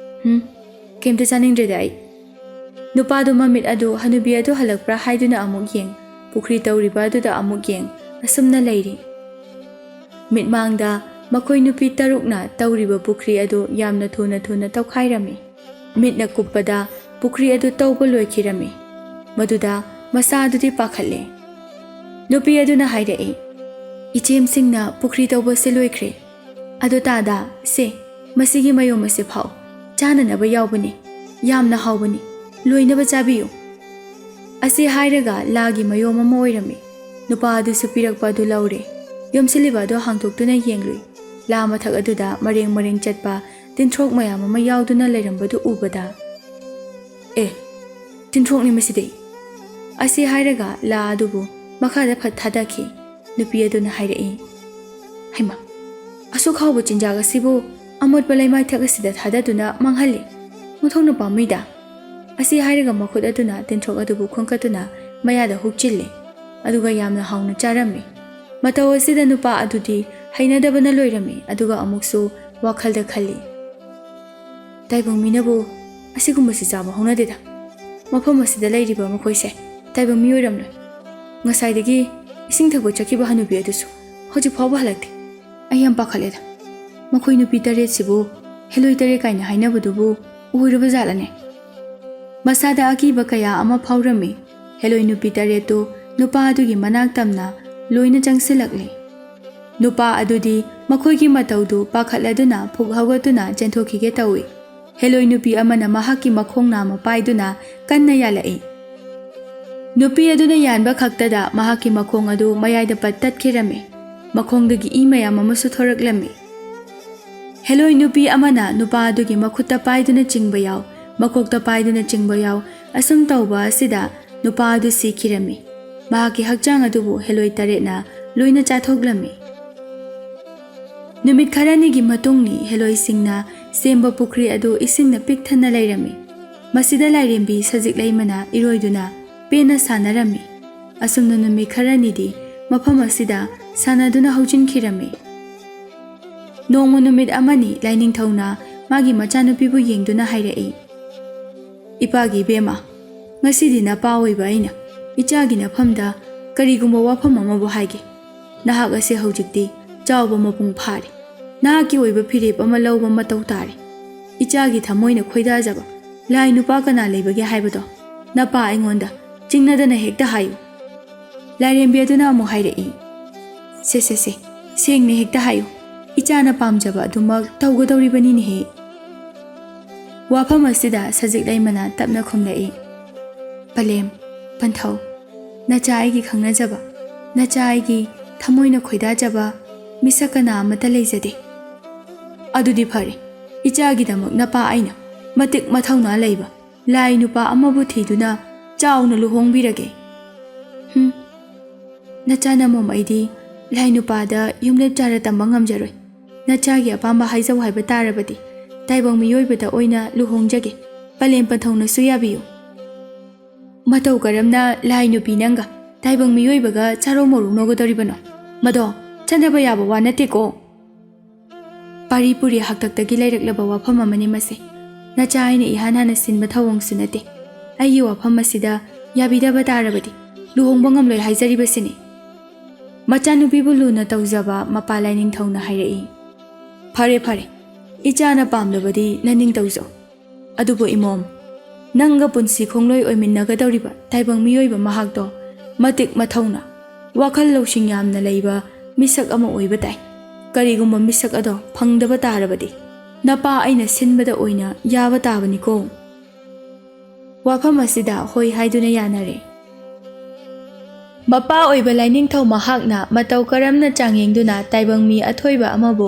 ꯀꯩꯝꯇ ꯆꯥꯅꯤꯡꯗ꯭ꯔꯦꯗ ꯑꯩ. ꯅꯨꯄꯥꯗꯨ ꯃꯃꯤꯠ ꯑꯗꯨ ꯍꯅꯨꯕꯤ ꯑꯗꯨ ꯍꯜꯂꯛꯄ꯭ꯔꯥ ꯍꯥꯏꯗꯨꯅ ꯑꯃꯨꯛ ꯌꯦꯡ, ꯄꯨꯈ꯭ꯔꯤ ꯇꯧꯔꯤꯕ ꯑꯗꯨꯗ ꯑꯃꯨꯛ ꯌꯦꯡ, ꯑꯁꯨꯝꯅ ꯂꯩꯔꯤ. ꯃꯤꯠꯃꯥꯡꯗ ꯃꯈꯣꯏ ꯅꯨꯄꯤ 7ꯅ ꯇꯧꯔꯤꯕ ꯄꯨꯈ꯭ꯔꯤ ꯑꯗꯨ ꯌꯥꯝꯅ ꯊꯨꯅ ꯊꯨꯅ ꯇꯧꯈꯥꯏꯔꯝꯃꯤ. ꯃꯤꯠꯅ ꯀꯨꯞꯄꯗ ꯄꯨꯈ꯭ꯔꯤ ꯑꯗꯨ ꯇꯧꯕ ꯂꯣꯏꯈꯤꯔꯝꯃꯤ. ꯃꯗꯨꯗ ꯃꯆꯥ ꯑꯗꯨꯗꯤ ꯄꯥꯈꯠꯂꯦ. ꯅꯨꯄꯤ ꯑꯗꯨꯅ ꯍꯥꯏꯔꯛꯏ, ꯏꯆꯦꯝꯁꯤꯡꯅ ꯄꯨꯈ꯭ꯔꯤ ꯇꯧꯕꯁꯦ ꯂꯣꯏꯈ꯭ꯔꯦ. ꯑꯗꯣ ꯁꯦ, ꯃꯁꯤꯒꯤ ꯃꯌꯨꯝ ꯑꯁꯤ ꯐꯥꯎ ꯆꯥꯅꯅꯕ ꯌꯥꯎꯕꯅꯤ. ꯌꯥꯝꯅ ꯍꯥꯎꯕꯅꯤ. ꯂꯣꯏꯅꯕ ꯆꯥꯕꯤꯌꯨ. ꯑꯁꯤ ꯍꯥꯏꯔꯒ ꯂꯥꯒꯤ ꯃꯌꯣꯝ ꯑꯃ ꯑꯣꯏꯔꯝꯃꯤ. ꯅꯨꯄꯥ ꯑꯗꯨꯁꯨ ꯄꯤꯔꯛꯄ ꯑꯗꯨ ꯂꯧꯔꯦ. ꯌꯣꯝꯁꯤꯜꯂꯤꯕ ꯑꯗꯨ ꯍꯥꯡꯗꯣꯛꯇꯨꯅ ꯌꯦꯡꯂꯨꯏ. ꯂꯥ ꯃꯊꯛ ꯑꯗꯨꯗ ꯃꯔꯦꯡ ꯃꯔꯦꯡ ꯆꯠꯄ ꯇꯤꯟꯊ꯭ꯔꯣꯛ ꯃꯌꯥꯝ ꯑꯃ ꯌꯥꯎꯗꯨꯅ ꯂꯩꯔꯝꯕꯗꯨ ꯎꯕꯗ, ꯇꯤꯟꯊ꯭ꯔꯣꯛꯅꯤ ꯃꯁꯤꯗꯤ. ꯑꯁꯤ ꯍꯥꯏꯔꯒ ꯂꯥ ꯑꯗꯨꯕꯨ ꯃꯈꯥꯗ ꯐꯠ ꯊꯥꯗꯈꯤ. ꯅꯨꯄꯤ ꯑꯗꯨꯅ ꯍꯥꯏꯔꯛꯏ, ꯍꯩꯃꯥ, ꯑꯁꯨꯛ ꯍꯥꯎꯕ ꯆꯤꯟꯖꯥꯛ ꯑꯁꯤꯕꯨ ꯑꯃꯣꯠꯄ ꯂꯩꯃꯥꯏꯊꯛ ꯑꯁꯤꯗ ꯊꯥꯗꯗꯨꯅ ꯃꯥꯡꯍꯜꯂꯤ. ꯃꯊꯣꯡꯅ ꯄꯥꯝꯃꯨꯏꯗ. ꯑꯁꯤ ꯍꯥꯏꯔꯒ ꯃꯈꯨꯠ ꯑꯗꯨꯅ ꯇꯤꯟꯊ꯭ꯔꯣꯛ ꯑꯗꯨꯕꯨ ꯈꯨꯟꯀꯠꯇꯨꯅ ꯃꯌꯥꯗ ꯍꯨꯛꯆꯤꯜꯂꯦ. ꯑꯗꯨꯒ ꯌꯥꯝꯅ ꯍꯥꯎꯅ ꯆꯥꯔꯝꯃꯤ. ꯃꯇꯧ ꯑꯁꯤꯗ ꯅꯨꯄꯥ ꯑꯗꯨꯗꯤ ꯍꯩꯅꯗꯕꯅ ꯂꯣꯏꯔꯝꯃꯤ. ꯑꯗꯨꯒ ꯑꯃꯨꯛꯁꯨ ꯋꯥꯈꯜꯗ ꯈꯜꯂꯤ, ꯇꯥꯏꯕꯪ ꯃꯤꯅꯕꯨ ꯑꯁꯤꯒꯨꯝꯕꯁꯤ ꯆꯥꯕ ꯍꯧꯅꯗꯦꯗ. ꯃꯐꯝ ꯑꯁꯤꯗ ꯂꯩꯔꯤꯕ ꯃꯈꯣꯏꯁꯦ ꯇꯥꯏꯕꯪ ꯃꯤ ꯑꯣꯏꯔꯝꯂꯣꯏ. ꯉꯁꯥꯏꯗꯒꯤ ꯏꯁꯤꯡ ꯊꯛꯄ ꯆꯠꯈꯤꯕ ꯍꯅꯨꯕꯤ ꯑꯗꯨꯁꯨ ꯍꯧꯖꯤꯛ ꯐꯥꯎꯕ ꯍꯜꯂꯛꯇꯦ. ꯑꯩ ꯌꯥꯝ ꯄꯥꯈꯠꯂꯦꯗ. ꯃꯈꯣꯏ ꯅꯨꯄꯤ 7ꯁꯤꯕꯨ ꯍꯦꯂꯣꯏ 8 ꯀꯥꯏꯅ ꯍꯥꯏꯅꯕꯗꯨꯕꯨ ꯑꯣꯏꯔꯕ ꯖꯥꯠꯂꯅꯦ. ꯃꯁꯥꯗ ꯑꯀꯤꯕ ꯀꯌꯥ ꯑꯃ ꯐꯥꯎꯔꯝꯃꯤ. ꯍꯦꯂꯣꯏ ꯅꯨꯄꯤ 8ꯇꯨ ꯅꯨꯄꯥ ꯑꯗꯨꯒꯤ ꯃꯅꯥꯛ ꯇꯝꯅ ꯂꯣꯏꯅ ꯆꯪꯁꯤꯜꯂꯛꯂꯤ. ꯅꯨꯄꯥ ꯑꯗꯨꯗꯤ ꯃꯈꯣꯏꯒꯤ ꯃꯇꯧꯗꯨ ꯄꯥꯈꯠꯂꯗꯨꯅ ꯐꯨꯛ ꯍꯧꯒꯠꯇꯨꯅ ꯆꯦꯟꯊꯣꯛꯈꯤꯒꯦ ꯇꯧꯏ. ꯍꯦꯂꯣꯏ ꯅꯨꯄꯤ ꯑꯃꯅ ꯃꯍꯥꯛꯀꯤ ꯃꯈꯣꯡ ꯅꯥꯝꯃ ꯄꯥꯏꯗꯨꯅ ꯀꯟꯅ ꯌꯥꯜꯂꯛꯏ. ꯅꯨꯄꯤ ꯑꯗꯨꯅ ꯌꯥꯟꯕ ꯈꯛꯇꯗ ꯃꯍꯥꯛꯀꯤ ꯃꯈꯣꯡ ꯑꯗꯨ ꯃꯌꯥꯏꯗ ꯄꯠ ꯇꯠꯈꯤꯔꯝꯃꯤ. ꯃꯈꯣꯡꯗꯒꯤ ꯏ ꯃꯌꯥꯝ ꯑꯃꯁꯨ ꯊꯣꯔꯛꯂꯝꯃꯤ. ꯍꯦꯂꯣꯏ ꯅꯨꯄꯤ ꯑꯃꯅ ꯅꯨꯄꯥ ꯑꯗꯨꯒꯤ ꯃꯈꯨꯠꯇ ꯄꯥꯏꯗꯨꯅ ꯆꯤꯡꯕ ꯌꯥꯎ, ꯃꯀꯣꯛꯇ ꯄꯥꯏꯗꯨꯅ ꯆꯤꯡꯕ ꯌꯥꯎ. ꯑꯁꯨꯝ ꯇꯧꯕ ꯑꯁꯤꯗ ꯅꯨꯄꯥ ꯑꯗꯨ ꯁꯤꯈꯤꯔꯝꯃꯤ. ꯃꯍꯥꯛꯀꯤ ꯍꯛꯆꯥꯡ ꯑꯗꯨꯕꯨ ꯍꯦꯂꯣꯏ 8ꯅ ꯂꯣꯏꯅ ꯆꯥꯊꯣꯛꯂꯝꯃꯤ. ꯅꯨꯃꯤꯠ ꯈꯔꯅꯤꯒꯤ ꯃꯇꯨꯡꯅꯤ ꯍꯦꯂꯣꯏꯁꯤꯡꯅ ꯁꯦꯝꯕ ꯄꯨꯈ꯭ꯔꯤ ꯑꯗꯨ ꯏꯁꯤꯡꯅ ꯄꯤꯛ ꯊꯟꯅ ꯂꯩꯔꯝꯃꯤ. ꯃꯁꯤꯗ ꯂꯥꯏꯔꯦꯝꯕꯤ ꯁꯖꯤꯛ ꯂꯩꯃꯅ ꯏꯔꯣꯏꯗꯨꯅ ꯄꯦꯟꯅ ꯁꯥꯟꯅꯔꯝꯃꯤ. ꯑꯁꯨꯝꯅ ꯅꯨꯃꯤꯠ ꯈꯔꯅꯤꯗꯤ ꯃꯐꯝ ꯑꯁꯤꯗ ꯁꯥꯟꯅꯗꯨꯅ ꯍꯧꯖꯤꯟꯈꯤꯔꯝꯃꯤ. ꯅꯣꯡꯃ ꯅꯨꯃꯤꯠ ꯑꯃꯅꯤ ꯂꯥꯏꯅꯤꯡꯊꯧꯅ ꯃꯥꯒꯤ ꯃꯆꯥꯅꯨꯄꯤꯕꯨ ꯌꯦꯡꯗꯨꯅ ꯍꯥꯏꯔꯛꯏ, ꯏꯄꯥꯒꯤ ꯏꯕꯦꯝꯃ, ꯉꯁꯤꯗꯤ ꯅꯄꯥ ꯑꯣꯏꯕ ꯑꯩꯅ ꯏꯆꯥꯒꯤ ꯅꯐꯝꯗ ꯀꯔꯤꯒꯨꯝꯕ ꯋꯥꯐꯝ ꯑꯃꯕꯨ ꯍꯥꯏꯒꯦ. ꯅꯍꯥꯛ ꯑꯁꯤ ꯍꯧꯖꯤꯛꯇꯤ ꯆꯥꯎꯕ ꯃꯄꯨꯡ ꯐꯥꯔꯦ. ꯅꯍꯥꯛꯀꯤ ꯑꯣꯏꯕ ꯐꯤꯔꯦꯞ ꯑꯃ ꯂꯧꯕ ꯃꯇꯧ ꯇꯥꯔꯦ. ꯏꯆꯥꯒꯤ ꯊꯃꯣꯏꯅ ꯈꯣꯏꯗꯥꯖꯕ ꯂꯥꯏ ꯅꯨꯄꯥ ꯀꯅꯥ ꯂꯩꯕꯒꯦ ꯍꯥꯏꯕꯗꯣ ꯅꯄꯥ ꯑꯩꯉꯣꯟꯗ ꯆꯤꯡꯅꯗꯅ ꯍꯦꯛꯇ ꯍꯥꯏꯌꯨ. ꯂꯥꯏꯔꯦꯝꯕꯤ ꯑꯗꯨꯅ ꯑꯃꯨꯛ ꯍꯥꯏꯔꯛꯏ, ꯁꯦ ꯁꯦꯡꯅ ꯍꯦꯛꯇ ꯍꯥꯏꯌꯨ, ꯏꯆꯥꯅ ꯄꯥꯝꯖꯕ ꯑꯗꯨꯃꯛ ꯇꯧꯒꯗꯧꯔꯤꯕꯅꯤꯅꯦꯍꯦ꯫ ꯋꯥꯐꯝ ꯑꯁꯤꯗ ꯁꯖꯤꯛ ꯂꯩꯃꯅ ꯇꯞꯅ ꯈꯨꯝꯂꯛꯏ, ꯄꯂꯦꯝ, ꯄꯟꯊꯧ, ꯅꯆꯥ ꯑꯩꯒꯤ ꯈꯪꯅꯖꯕ, ꯅꯆꯥ ꯑꯩꯒꯤ ꯊꯃꯣꯏꯅ ꯈꯣꯏꯗꯥꯖꯕ ꯃꯤꯁꯛ ꯀꯅꯥ ꯑꯃꯠꯇ ꯂꯩꯖꯗꯦ꯫ ꯑꯗꯨꯗꯤ ꯐꯔꯦ, ꯏꯆꯥꯒꯤꯗꯃꯛ ꯅꯄꯥ ꯑꯩꯅ ꯃꯇꯤꯛ ꯃꯊꯧꯅꯥ ꯂꯩꯕ ꯂꯥꯏ ꯅꯨꯄꯥ ꯑꯃꯕꯨ ꯊꯤꯗꯨꯅ ꯆꯥꯎꯅ ꯂꯨꯍꯣꯡꯕꯤꯔꯒꯦ꯫ ꯅꯆꯥꯅ ꯃꯣꯝ ꯑꯩꯗꯤ ꯂꯥꯏ ꯅꯨꯄꯥꯗ ꯌꯨꯝꯂꯦꯞ ꯆꯥꯔ ꯇꯝꯕ ꯉꯝꯖꯔꯣꯏ꯫ ꯅꯆꯥꯒꯤ ꯑꯄꯥꯝꯕ ꯍꯥꯏꯖꯧ ꯍꯥꯏꯕ ꯇꯥꯔꯕꯗꯤ ꯇꯥꯏꯕꯪ ꯃꯤꯑꯣꯏꯕꯗ ꯑꯣꯏꯅ ꯂꯨꯍꯣꯡꯖꯒꯦ, ꯄꯂꯦꯝ ꯄꯟꯊꯧꯅꯁꯨ ꯌꯥꯕꯤꯌꯨ꯫ ꯃꯇꯧ ꯀꯔꯝꯅ ꯂꯥꯏ ꯅꯨꯄꯤ ꯅꯪꯒ ꯇꯥꯏꯕꯪ ꯃꯤꯑꯣꯏꯕꯒ ꯆꯥꯔꯣ ꯃꯧꯔꯨꯅꯒꯗꯧꯔꯤꯕꯅꯣ? ꯃꯗꯣ ꯆꯠꯅꯕ ꯌꯥꯕ ꯋꯥ ꯅꯠꯇꯦꯀꯣ꯫ ꯄꯥꯔꯤ ꯄꯨꯔꯤ ꯍꯥꯛꯇꯛꯇꯒꯤ ꯂꯩꯔꯛꯂꯕ ꯋꯥꯐꯝ ꯑꯃꯅꯤ ꯃꯁꯤ꯫ ꯅꯆꯥ ꯑꯩꯅ ꯏꯍꯥꯟ ꯍꯥꯟꯅ ꯁꯤꯟꯕ ꯊꯧꯑꯣꯡꯁꯨ ꯅꯠꯇꯦ꯫ ꯑꯩꯒꯤ ꯋꯥꯐꯝ ꯑꯁꯤꯗ ꯌꯥꯕꯤꯗꯕ ꯇꯥꯔꯕꯗꯤ ꯂꯨꯍꯣꯡꯕ ꯉꯝꯂꯣꯏ ꯍꯥꯏꯖꯔꯤꯕꯁꯤꯅꯤ꯫ ꯃꯆꯥꯅꯨꯄꯤꯕꯨ ꯂꯨꯅ ꯇꯧꯖꯕ ꯃꯄꯥ ꯂꯥꯏꯅꯤꯡꯊꯧꯅ ꯍꯥꯏꯔꯛꯏ, ꯐꯔꯦ, ꯏꯆꯥꯅ ꯄꯥꯝꯂꯕꯗꯤ ꯅꯅꯤꯡ ꯇꯧꯖꯧ꯫ ꯑꯗꯨꯕꯨ ꯏꯃꯣꯝ, ꯅꯪꯒ ꯄꯨꯟꯁꯤ ꯈꯣꯡꯂꯣꯏ ꯑꯣꯏꯃꯤꯟꯅꯒꯗꯧꯔꯤꯕ ꯇꯥꯏꯕꯪ ꯃꯤꯑꯣꯏꯕ ꯃꯍꯥꯛꯇꯣ ꯃꯇꯤꯛ ꯃꯊꯧꯅꯥ, ꯋꯥꯈꯜ ꯂꯧꯁꯤꯡ ꯌꯥꯝꯅ ꯂꯩꯕ ꯃꯤꯁꯛ ꯑꯃ ꯑꯣꯏꯕ ꯇꯥꯏ꯫ ꯀꯔꯤꯒꯨꯝꯕ ꯃꯤꯁꯛ ꯑꯗꯣ ꯐꯪꯗꯕ ꯇꯥꯔꯕꯗꯤ ꯅꯄꯥ ꯑꯩꯅ ꯁꯤꯟꯕꯗ ꯑꯣꯏꯅ ꯌꯥꯕ ꯇꯥꯕꯅꯤꯀꯣ꯫ ꯋꯥꯐꯝ ꯑꯁꯤꯗ ꯍꯣꯏ ꯍꯥꯏꯗꯨꯅ ꯌꯥꯅꯔꯦ꯫ ꯃꯄꯥ ꯑꯣꯏꯕ ꯂꯥꯏꯅꯤꯡꯊꯧ ꯃꯍꯥꯛꯅ ꯃꯇꯧ ꯀꯔꯝꯅ ꯆꯥꯡꯌꯦꯡꯗꯨꯅ ꯇꯥꯏꯕꯪ ꯃꯤ ꯑꯊꯣꯏꯕ ꯑꯃꯕꯨ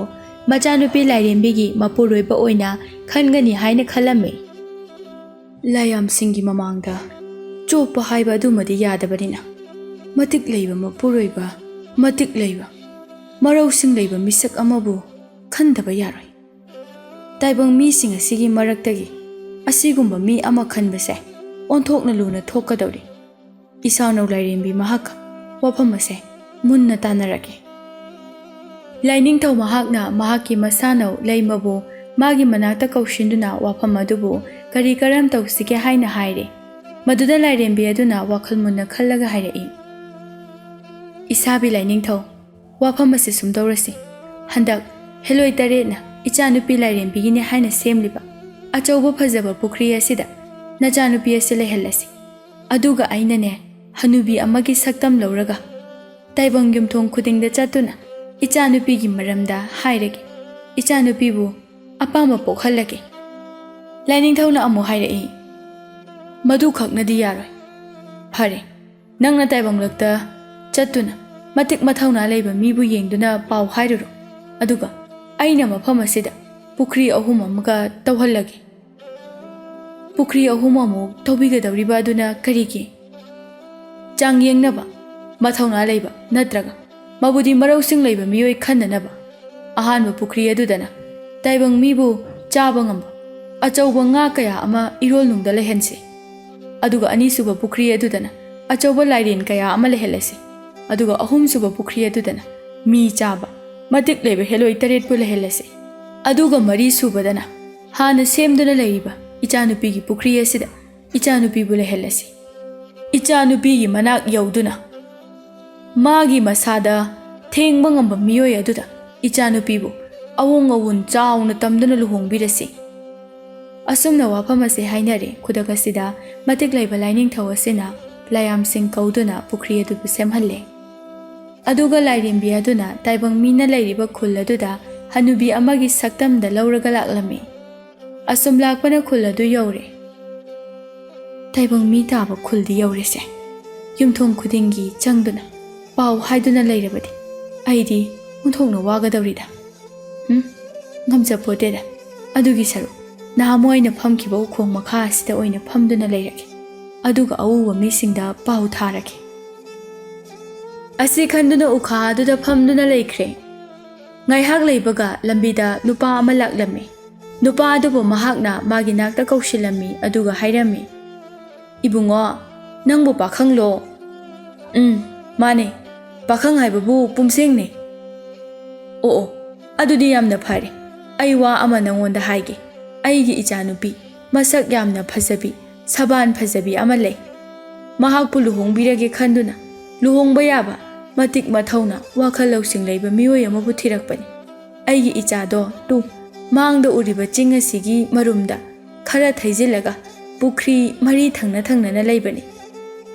ꯃꯆꯥꯅꯨꯄꯤ ꯂꯥꯏꯔꯦꯝꯕꯤꯒꯤ ꯃꯄꯨꯔꯣꯏꯕ ꯑꯣꯏꯅ ꯈꯟꯒꯅꯤ ꯍꯥꯏꯅ ꯈꯜꯂꯝꯃꯤ꯫ ꯂꯥꯏꯌꯥꯝꯁꯤꯡꯒꯤ ꯃꯃꯥꯡꯗ ꯆꯣꯞꯄ ꯍꯥꯏꯕ ꯑꯗꯨꯃꯗꯤ ꯌꯥꯗꯕꯅꯤꯅ ꯃꯇꯤꯛ ꯂꯩꯕ ꯃꯄꯨꯔꯣꯏꯕ, ꯃꯇꯤꯛ ꯂꯩꯕ ꯃꯔꯧꯁꯤꯡ ꯂꯩꯕ ꯃꯤꯁꯛ ꯑꯃꯕꯨ ꯈꯟꯗꯕ ꯌꯥꯔꯣꯏ꯫ ꯇꯥꯏꯕꯪ ꯃꯤꯁꯤꯡ ꯑꯁꯤꯒꯤ ꯃꯔꯛꯇꯒꯤ ꯑꯁꯤꯒꯨꯝꯕ ꯃꯤ ꯑꯃ ꯈꯟꯕꯁꯦ ꯑꯣꯟꯊꯣꯛꯅ ꯂꯨꯅ ꯊꯣꯛꯀꯗꯧꯔꯤ꯫ ꯏꯁꯥꯅꯧ ꯂꯥꯏꯔꯦꯝꯕꯤ ꯃꯍꯥꯛꯀ ꯋꯥꯐꯝ ꯑꯁꯦ ꯃꯨꯟꯅ ꯇꯥꯟꯅꯔꯒꯦ꯫ ꯂꯥꯏꯅꯤꯡꯊꯧ ꯃꯍꯥꯛꯅ ꯃꯍꯥꯛꯀꯤ ꯃꯁꯥꯅꯧ ꯂꯩꯃꯕꯨ ꯃꯥꯒꯤ ꯃꯅꯥꯛꯇ ꯀꯧꯁꯤꯟꯗꯨꯅ ꯋꯥꯐꯝ ꯑꯗꯨꯕꯨ ꯀꯔꯤ ꯀꯔꯝ ꯇꯧꯁꯤꯒꯦ ꯍꯥꯏꯅ ꯍꯥꯏꯔꯦ꯫ ꯃꯗꯨꯗ ꯂꯥꯏꯔꯦꯝꯕꯤ ꯑꯗꯨꯅ ꯋꯥꯈꯜ ꯃꯨꯟꯅ ꯈꯜꯂꯒ ꯍꯥꯏꯔꯛꯏ, ꯏꯁꯥꯕꯤ ꯂꯥꯏꯅꯤꯡꯊꯧ, ꯋꯥꯐꯝ ꯑꯁꯤ ꯁꯨꯝꯗꯧꯔꯁꯤ꯫ ꯍꯟꯗꯛ ꯍꯦꯂꯣꯏ ꯇꯔꯦꯠꯅ ꯏꯆꯥꯅꯨꯄꯤ ꯂꯥꯏꯔꯦꯝꯕꯤꯒꯤꯅꯤ ꯍꯥꯏꯅ ꯁꯦꯝꯂꯤꯕ ꯑꯆꯧꯕ ꯐꯖꯕ ꯄꯨꯈ꯭ꯔꯤ ꯑꯁꯤꯗ ꯅꯆꯥꯅꯨꯄꯤ ꯑꯁꯤ ꯂꯩꯍꯜꯂꯁꯤ꯫ ꯑꯗꯨꯒ ꯑꯩꯅꯅꯦ ꯍꯅꯨꯕꯤ ꯑꯃꯒꯤ ꯁꯛꯇꯝ ꯂꯧꯔꯒ ꯇꯥꯏꯕꯪ ꯌꯨꯝꯊꯣꯡ ꯈꯨꯗꯤꯡꯗ ꯆꯠꯇꯨꯅ ꯏꯆꯥꯅꯨꯄꯤꯒꯤ ꯃꯔꯝꯗ ꯍꯥꯏꯔꯒꯦ, ꯏꯆꯥꯅꯨꯄꯤꯕꯨ ꯑꯄꯥꯝꯕ ꯄꯣꯛꯍꯜꯂꯒꯦ꯫ ꯂꯥꯏꯅꯤꯡꯊꯧꯅ ꯑꯃꯨꯛ ꯍꯥꯏꯔꯛꯏ, ꯃꯗꯨꯈꯛꯅꯗꯤ ꯌꯥꯔꯣꯏ꯫ ꯐꯔꯦ, ꯅꯪꯅ ꯇꯥꯏꯕꯪꯂꯛꯇ ꯆꯠꯇꯨꯅ ꯃꯇꯤꯛ ꯃꯊꯧꯅꯥ ꯂꯩꯕ ꯃꯤꯕꯨ ꯌꯦꯡꯗꯨꯅ ꯄꯥꯎ ꯍꯥꯏꯔꯨꯔꯣ, ꯑꯗꯨꯒ ꯑꯩꯅꯃꯐꯝ ꯑꯁꯤꯗ ꯄꯨꯈ꯭ꯔꯤ 3 ꯑꯃꯒ ꯇꯧꯍꯜꯂꯒꯦ꯫ ꯄꯨꯈ꯭ꯔꯤ 3 ꯑꯃꯨꯛ ꯇꯧꯕꯤꯒꯗꯧꯔꯤꯕ ꯑꯗꯨꯅ ꯀꯔꯤꯒꯤ? ꯆꯥꯡꯌꯦꯡꯅꯕ, ꯃꯊꯧꯅꯥ ꯂꯩꯕ ꯅꯠꯇ꯭ꯔꯒ ꯃꯕꯨꯗꯤ ꯃꯔꯧꯁꯤꯡ ꯂꯩꯕ ꯃꯤꯑꯣꯏ ꯈꯟꯅꯅꯕ꯫ ꯑꯍꯥꯟꯕ ꯄꯨꯈ꯭ꯔꯤ ꯑꯗꯨꯗꯅ ꯇꯥꯏꯕꯪ ꯃꯤꯕꯨ ꯆꯥꯕ ꯉꯝꯕ ꯑꯆꯧꯕ ꯉꯥ ꯀꯌꯥ ꯑꯃ ꯏꯔꯣꯜꯅꯨꯡꯗ ꯂꯩꯍꯟꯁꯤ꯫ ꯑꯗꯨꯒ ꯑꯅꯤꯁꯨꯕ ꯄꯨꯈ꯭ꯔꯤ ꯑꯗꯨꯗꯅ ꯑꯆꯧꯕ ꯂꯥꯏꯔꯦꯟ ꯀꯌꯥ ꯑꯃ ꯂꯩꯍꯜꯂꯁꯤ꯫ ꯑꯗꯨꯒ 3ꯁꯨꯕ ꯄꯨꯈ꯭ꯔꯤ ꯑꯗꯨꯗꯅ ꯃꯤ ꯆꯥꯕ ꯃꯇꯤꯛ ꯂꯩꯕ ꯍꯦꯂꯣꯏ 8ꯄꯨ ꯂꯩꯍꯜꯂꯁꯤ꯫ ꯑꯗꯨꯒ 4ꯁꯨꯕꯗꯅ ꯍꯥꯟꯅ ꯁꯦꯝꯗꯨꯅ ꯂꯩꯔꯤꯕ ꯏꯆꯥꯅꯨꯄꯤꯒꯤ ꯄꯨꯈ꯭ꯔꯤ ꯑꯁꯤꯗ ꯏꯆꯥꯅꯨꯄꯤꯕꯨ ꯂꯩꯍꯜꯂꯁꯤ꯫ ꯏꯆꯥꯅꯨꯄꯤꯒꯤ ꯃꯅꯥꯛ ꯌꯧꯗꯨꯅ ꯃꯥꯒꯤ ꯃꯁꯥꯗ ꯊꯦꯡꯕ ꯉꯝꯕ ꯃꯤꯑꯣꯏ ꯑꯗꯨꯗ ꯏꯆꯥꯅꯨꯄꯤꯕꯨ ꯑꯋꯣꯡ ꯑꯋꯨꯟ ꯆꯥꯎꯅ ꯇꯝꯗꯨꯅ ꯂꯨꯍꯣꯡꯕꯤꯔꯁꯤ꯫ ꯑꯁꯨꯝꯅ ꯋꯥꯐꯝ ꯑꯁꯤ ꯍꯥꯏꯅꯔꯦ꯫ ꯈꯨꯗꯛ ꯑꯁꯤꯗ ꯃꯇꯤꯛ ꯂꯩꯕ ꯂꯥꯏꯅꯤꯡꯊꯧ ꯑꯁꯤꯅ ꯂꯥꯏꯌꯥꯝꯁꯤꯡ ꯀꯧꯗꯨꯅ ꯄꯨꯈ꯭ꯔꯤ ꯑꯗꯨꯕꯨ ꯁꯦꯝꯍꯜꯂꯦ꯫ ꯑꯗꯨꯒ ꯂꯥꯏꯔꯦꯝꯕꯤ ꯑꯗꯨꯅ ꯇꯥꯏꯕꯪ ꯃꯤꯅ ꯂꯩꯔꯤꯕ ꯈꯨꯜ ꯑꯗꯨꯗ ꯍꯅꯨꯕꯤ ꯑꯃꯒꯤ ꯁꯛꯇꯝꯗ ꯂꯧꯔꯒ ꯂꯥꯛꯂꯝꯃꯤ꯫ ꯑꯁꯨꯝ ꯂꯥꯛꯄꯅ ꯈꯨꯜ ꯑꯗꯨ ꯌꯧꯔꯦ꯫ ꯇꯥꯏꯕꯪ ꯃꯤ ꯇꯥꯕ ꯈꯨꯜꯗꯤ ꯌꯧꯔꯦꯁꯦ꯫ ꯌꯨꯝꯊꯣꯡ ꯈꯨꯗꯤꯡꯒꯤ ꯆꯪꯗꯨꯅ ꯄꯥꯎ ꯍꯥꯏꯗꯨꯅ ꯂꯩꯔꯕꯗꯤ ꯑꯩꯗꯤ ꯑꯣꯟꯊꯣꯛꯅ ꯋꯥꯒꯗꯧꯔꯤꯗ꯫ ꯉꯝꯖꯄꯣꯠꯇꯦꯗ꯫ ꯑꯗꯨꯒꯤ ꯁꯔꯨꯛ ꯅꯍꯥꯟꯃꯨꯛ ꯑꯩꯅ ꯐꯝꯈꯤꯕ ꯎꯈꯣꯡ ꯃꯈꯥ ꯑꯁꯤꯗ ꯑꯣꯏꯅ ꯐꯝꯗꯨꯅ ꯂꯩꯔꯒꯦ, ꯑꯗꯨꯒ ꯑꯎꯕ ꯃꯤꯁꯤꯡꯗ ꯄꯥꯎ ꯊꯥꯔꯒꯦ꯫ ꯑꯁꯤ ꯈꯟꯗꯨꯅ ꯎꯈꯥ ꯑꯗꯨꯗ ꯐꯝꯗꯨꯅ ꯂꯩꯈ꯭ꯔꯦ꯫ ꯉꯥꯏꯍꯥꯛ ꯂꯩꯕꯒ ꯂꯝꯕꯤꯗ ꯅꯨꯄꯥ ꯑꯃ ꯂꯥꯛꯂꯝꯃꯤ꯫ ꯅꯨꯄꯥ ꯑꯗꯨꯕꯨ ꯃꯍꯥꯛꯅ ꯃꯥꯒꯤ ꯅꯥꯛꯇ ꯀꯧꯁꯤꯜꯂꯝꯃꯤ ꯑꯗꯨꯒ ꯍꯥꯏꯔꯝꯃꯤ, ꯏꯕꯨꯡꯉꯣ, ꯅꯪꯕꯨ ꯄꯥꯈꯪꯂꯣ? ꯃꯥꯅꯦ, ꯄꯥꯈꯪ ꯍꯥꯏꯕꯕꯨ ꯄꯨꯝꯁꯦꯡꯅꯦ꯫ ꯑꯣ, ꯑꯗꯨꯗꯤ ꯌꯥꯝꯅ ꯐꯔꯦ꯫ ꯑꯩ ꯋꯥ ꯑꯃ ꯅꯪꯉꯣꯟꯗ ꯍꯥꯏꯒꯦ꯫ ꯑꯩꯒꯤ ꯏꯆꯥꯅꯨꯄꯤ ꯃꯁꯛ ꯌꯥꯝꯅ ꯐꯖꯕꯤ, ꯁꯕꯥꯟ ꯐꯖꯕꯤ ꯑꯃ ꯂꯩ꯫ ꯃꯍꯥꯛꯄꯨ ꯂꯨꯍꯣꯡꯕꯤꯔꯒꯦ ꯈꯟꯗꯨꯅ ꯂꯨꯍꯣꯡꯕ ꯌꯥꯕ ꯃꯇꯤꯛ ꯃꯊꯧꯅꯥ, ꯋꯥꯈꯜ ꯂꯧꯁꯤꯡ ꯂꯩꯕ ꯃꯤꯑꯣꯏ ꯑꯃꯕꯨ ꯊꯤꯔꯛꯄꯅꯤ꯫ ꯑꯩꯒꯤ ꯏꯆꯥꯗꯣ ꯃꯥꯡꯗ ꯎꯔꯤꯕ ꯆꯤꯡ ꯑꯁꯤꯒꯤ ꯃꯔꯨꯝꯗ ꯈꯔ ꯊꯩꯖꯤꯜꯂꯒ ꯄꯨꯈ꯭ꯔꯤ 4 ꯊꯪꯅ ꯊꯪꯅꯅ ꯂꯩꯕꯅꯤ꯫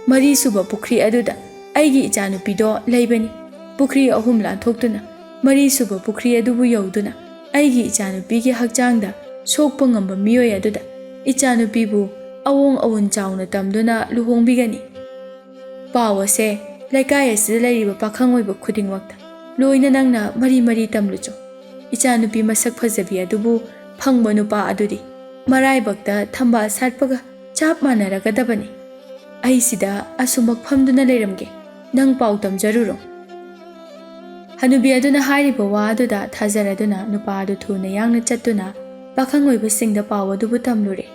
4ꯁꯨꯕ ꯄꯨꯈ꯭ꯔꯤ ꯑꯗꯨꯗ ꯑꯩꯒꯤ ꯏꯆꯥꯅꯨꯄꯤꯗꯣ ꯂꯩꯕꯅꯤ ꯄꯨꯈ꯭ꯔꯤ ꯑꯍꯨꯝ ꯂꯥꯟꯊꯣꯛꯇꯨꯅ ꯃꯔꯤꯁꯨꯕ ꯄꯨꯈ꯭ꯔꯤ ꯑꯗꯨꯕꯨ ꯌꯧꯗꯨꯅ ꯑꯩꯒꯤ ꯏꯆꯥꯅꯨꯄꯤꯒꯤ ꯍꯛꯆꯥꯡꯗ ꯁꯣꯛꯄ ꯉꯝꯕ ꯃꯤꯑꯣꯏ ꯑꯗꯨꯗ ꯏꯆꯥꯅꯨꯄꯤꯕु ꯑꯋꯣꯡ ꯑꯋꯣꯟ ꯆꯥꯎꯅ ꯇꯝꯗꯨꯅ ꯂꯨꯍꯣꯡꯕꯤꯒꯅꯤ꯫ ꯄꯥꯎ ꯑꯁꯦ ꯂꯩꯀꯥꯏ ꯑꯁꯤꯗ ꯂꯩꯔꯤꯕ ꯄꯥꯈꯪ ꯑꯣꯏꯕ ꯈꯨꯗꯤꯡꯃꯛꯇ ꯂꯣꯏꯅ ꯅꯪꯅ ꯃꯔꯤ ꯃꯔꯤ ꯇꯝꯂꯨꯆꯣ꯫ ꯏꯆꯥꯅꯨꯄꯤ ꯃꯁꯛ ꯐꯖꯕꯤ ꯑꯗꯨꯕꯨ ꯐꯪꯕ ꯅꯨꯄꯥ ꯑꯗꯨꯗꯤ ꯃꯔꯥꯏꯕꯛꯇ ꯊꯝꯕꯥꯜ ꯁꯥꯠꯄꯒ ꯆꯞ ꯃꯥꯟꯅꯔꯒꯗꯕꯅꯤ꯫ ꯑꯩ ꯁꯤꯗ ꯑꯁꯨꯃꯛ ꯐꯝꯗꯨꯅ ꯂꯩꯔꯝꯒꯦ, ꯅꯪ ꯄꯥꯎ ꯇꯝꯖꯔꯨꯔꯣ꯫ ꯍꯅꯨꯕꯤ ꯑꯗꯨꯅ ꯍꯥꯏꯔꯤꯕ ꯋꯥ ꯑꯗꯨꯗ ꯊꯥꯖꯔꯗꯨꯅ ꯅꯨꯄꯥ ꯑꯗꯨ ꯊꯨꯅ ꯌꯥꯡꯅ ꯆꯠꯇꯨꯅ ꯄꯥꯈꯪ ꯑꯣꯏꯕꯁꯤꯡꯗ ꯄꯥꯎ ꯑꯗꯨꯕꯨ ꯇꯝꯂꯨꯔꯦ꯫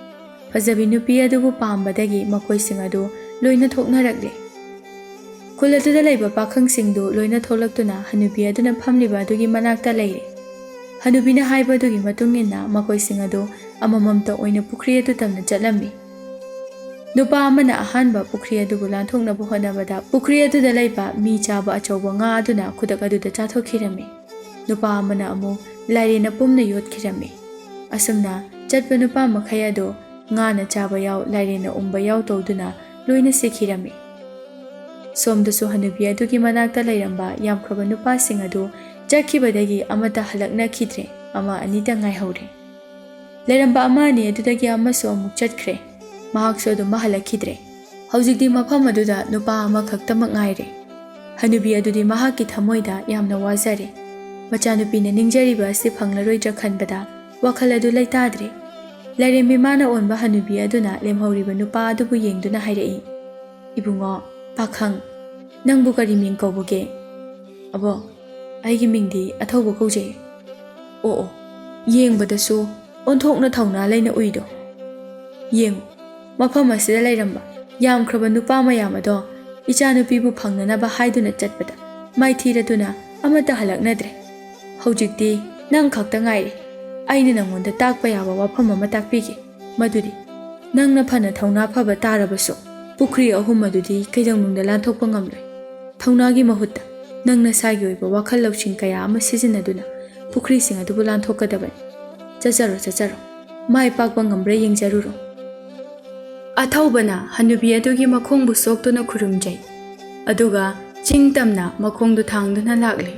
ꯐꯖꯕꯤ ꯅꯨꯄꯤ ꯑꯗꯨꯕꯨ ꯄꯥꯝꯕꯗꯒꯤ ꯃꯈꯣꯏꯁꯤꯡ ꯑꯗꯨ ꯂꯣꯏꯅ ꯊꯣꯛꯅꯔꯛꯂꯦ꯫ ꯈꯨꯜ ꯑꯗꯨꯗ ꯂꯩꯕ ꯄꯥꯈꯪꯁꯤꯡꯗꯨ ꯂꯣꯏꯅ ꯊꯣꯛꯂꯛꯇꯨꯅ ꯍꯅꯨꯕꯤ ꯑꯗꯨꯅ ꯐꯝꯂꯤꯕ ꯑꯗꯨꯒꯤ ꯃꯅꯥꯛꯇ ꯂꯩꯔꯦ꯫ ꯍꯅꯨꯕꯤꯅ ꯍꯥꯏꯕ ꯑꯗꯨꯒꯤ ꯃꯇꯨꯡ ꯏꯟꯅ ꯃꯈꯣꯏꯁꯤꯡ ꯑꯗꯨ ꯑꯃꯃꯝꯇ ꯑꯣꯏꯅ ꯄꯨꯈ꯭ꯔꯤ ꯑꯗꯨ ꯇꯝꯅ ꯆꯠꯂꯝꯃꯤ꯫ ꯅꯨꯄꯥ ꯑꯃꯅ ꯑꯍꯥꯟꯕ ꯄꯨꯈ꯭ꯔꯤ ꯑꯗꯨꯕꯨ ꯂꯥꯟꯊꯣꯛꯅꯕ ꯍꯣꯠꯅꯕꯗ ꯄꯨꯈ꯭ꯔꯤ ꯑꯗꯨꯗ ꯂꯩꯕ ꯃꯤ ꯆꯥꯕ ꯑꯆꯧꯕ ꯉꯥ ꯑꯗꯨꯅ ꯈꯨꯗꯛ ꯑꯗꯨꯗ ꯆꯥꯊꯣꯛꯈꯤꯔꯝꯃꯤ꯫ ꯅꯨꯄꯥ ꯑꯃꯅ ꯑꯃꯨꯛ ꯂꯥꯏꯔꯦꯟꯅ ꯄꯨꯝꯅ ꯌꯣꯠꯈꯤꯔꯝꯃꯤ꯫ ꯑꯁꯨꯝꯅ ꯆꯠꯄ ꯅꯨꯄꯥ ꯃꯈꯩ ꯑꯗꯨ ꯉꯥꯅ ꯆꯥꯕ ꯌꯥꯎ ꯂꯥꯏꯔꯦꯟꯅ ꯎꯝꯕ ꯌꯥꯎ ꯇꯧꯗꯨꯅ ꯂꯣꯏꯅ ꯁꯤꯈꯤꯔꯝꯃꯤ꯫ ꯁꯣꯝꯗꯁꯨ ꯍꯅꯨꯕꯤ ꯑꯗꯨꯒꯤ ꯃꯅꯥꯛꯇ ꯂꯩꯔꯝꯕ ꯌꯥꯝꯈ꯭ꯔꯕ ꯅꯨꯄꯥꯁꯤꯡ ꯑꯗꯨ ꯆꯠꯈꯤꯕꯗꯒꯤ ꯑꯃꯠꯇ ꯍꯜꯂꯛꯅꯈꯤꯗ꯭ꯔꯦ, ꯑꯃ ꯑꯅꯤꯇ ꯉꯥꯏꯍꯧꯔꯦ꯫ ꯂꯩꯔꯝꯕ ꯑꯃ ꯑꯅꯤ ꯑꯗꯨꯗꯒꯤ ꯑꯃꯁꯨ ꯑꯃꯨꯛ ꯆꯠꯈ꯭ꯔꯦ, ꯃꯍꯥꯛꯁꯨ ꯑꯗꯨꯝ ꯍꯜꯂꯛꯈꯤꯗ꯭ꯔꯦ꯫ ꯍꯧꯖꯤꯛꯇꯤ ꯃꯐꯝ ꯑꯗꯨꯗ ꯅꯨꯄꯥ ꯑꯃꯈꯛꯇꯃꯛ ꯉꯥꯏꯔꯦ꯫ ꯍꯅꯨꯕꯤ ꯑꯗꯨꯗꯤ ꯃꯍꯥꯛꯀꯤ ꯊꯃꯣꯏꯗ ꯌꯥꯝꯅ ꯋꯥꯖꯔꯦ꯫ ꯃꯆꯥꯅꯨꯄꯤꯅ ꯅꯤꯡꯖꯔꯤꯕ ꯑꯁꯤ ꯐꯪꯂꯔꯣꯏꯗ꯭ꯔꯥ ꯈꯟꯕꯗ ꯋꯥꯈꯜ ꯑꯗꯨ ꯂꯩꯇꯥꯗ꯭ꯔꯦ꯫ ꯂꯥꯏꯔꯦꯝꯕꯤ ꯃꯥꯅ ꯑꯣꯟꯕ ꯍꯅꯨꯕꯤ ꯑꯗꯨꯅ ꯂꯦꯝꯍꯧꯔꯤꯕ ꯅꯨꯄꯥ ꯑꯗꯨꯕꯨ ꯌꯦꯡꯗꯨꯅ ꯍꯥꯏꯔꯛꯏ, "ꯏꯕꯨꯡꯉꯣ, ꯄꯥꯈꯪ, ꯅꯪꯕꯨ ꯀꯔꯤ ꯃꯤꯡ ꯀꯧꯕꯒꯦ?" "ꯑꯕꯣ, ꯑꯩꯒꯤ ꯃꯤꯡꯗꯤ ꯑꯊꯧꯕ ꯀꯧꯖꯩ." "ꯑꯣ, ꯌꯦꯡꯕꯗꯁꯨ ꯑꯣꯟꯊꯣꯛꯅ ꯊꯧꯅꯥ ꯂꯩꯅ ꯎꯏꯗꯣ꯫ ꯌꯦꯡꯉꯨ, ꯃꯐꯝ ꯑꯁꯤꯗ ꯂꯩꯔꯝꯕ ꯌꯥꯝꯈ꯭ꯔꯕ ꯅꯨꯄꯥ ꯃꯌꯥꯝ ꯑꯗꯣ ꯏꯆꯥꯅꯨꯄꯤꯕꯨ ꯐꯪꯅꯅꯕ ꯍꯥꯏꯗꯨꯅ ꯆꯠꯄꯗ ꯃꯥꯏꯊꯤꯔꯗꯨꯅ ꯑꯃꯠꯇ ꯍꯜꯂꯛꯅꯗ꯭ꯔꯦ꯫ ꯍꯧꯖꯤꯛꯇꯤ ꯅꯪ ꯈꯛꯇ ꯉꯥꯏꯔꯦ꯫ ꯑꯩꯅ ꯅꯪꯉꯣꯟꯗ ꯇꯥꯛꯄ ꯌꯥꯕ ꯋꯥꯐꯝ ꯑꯃ ꯇꯥꯛꯄꯤꯒꯦ, ꯃꯗꯨꯗꯤ ꯅꯪꯅ ꯐꯅ ꯊꯧꯅꯥ ꯐꯕ ꯇꯥꯔꯕꯁꯨ ꯄꯨꯈ꯭ꯔꯤ ꯑꯍꯨꯝ ꯑꯗꯨꯗꯤ ꯀꯩꯗꯧꯅꯨꯡꯗ ꯂꯥꯟꯊꯣꯛꯄ ꯉꯝꯂꯣꯏ꯫ ꯊꯧꯅꯥꯒꯤ ꯃꯍꯨꯠꯇ ꯅꯪ ꯅꯁꯥꯒꯤ ꯑꯣꯏꯕ ꯋꯥꯈꯜ ꯂꯧꯁꯤꯡ ꯀꯌꯥ ꯑꯃ ꯁꯤꯖꯤꯟꯅꯗꯨꯅ ꯄꯨꯈ꯭ꯔꯤꯁꯤꯡ ꯑꯗꯨꯕꯨ ꯂꯥꯟꯊꯣꯛꯀꯗꯕꯅꯤ꯫ ꯆꯠꯆꯔꯣ, ꯆꯠꯆꯔꯣ, ꯃꯥꯏ ꯄꯥꯛꯄ ꯉꯝꯕ꯭ꯔꯥ ꯌꯦꯡꯖꯔꯨꯔꯣ." ꯑꯊꯧꯕꯅ ꯍꯅꯨꯕꯤ ꯑꯗꯨꯒꯤ ꯃꯈꯣꯡꯕꯨ ꯁꯣꯛꯇꯨꯅ ꯈꯨꯔꯨꯝꯖꯩ, ꯑꯗꯨꯒ ꯆꯤꯡ ꯇꯝꯅ ꯃꯈꯣꯡꯗꯨ ꯊꯥꯡꯗꯨꯅ ꯂꯥꯛꯂꯦ꯫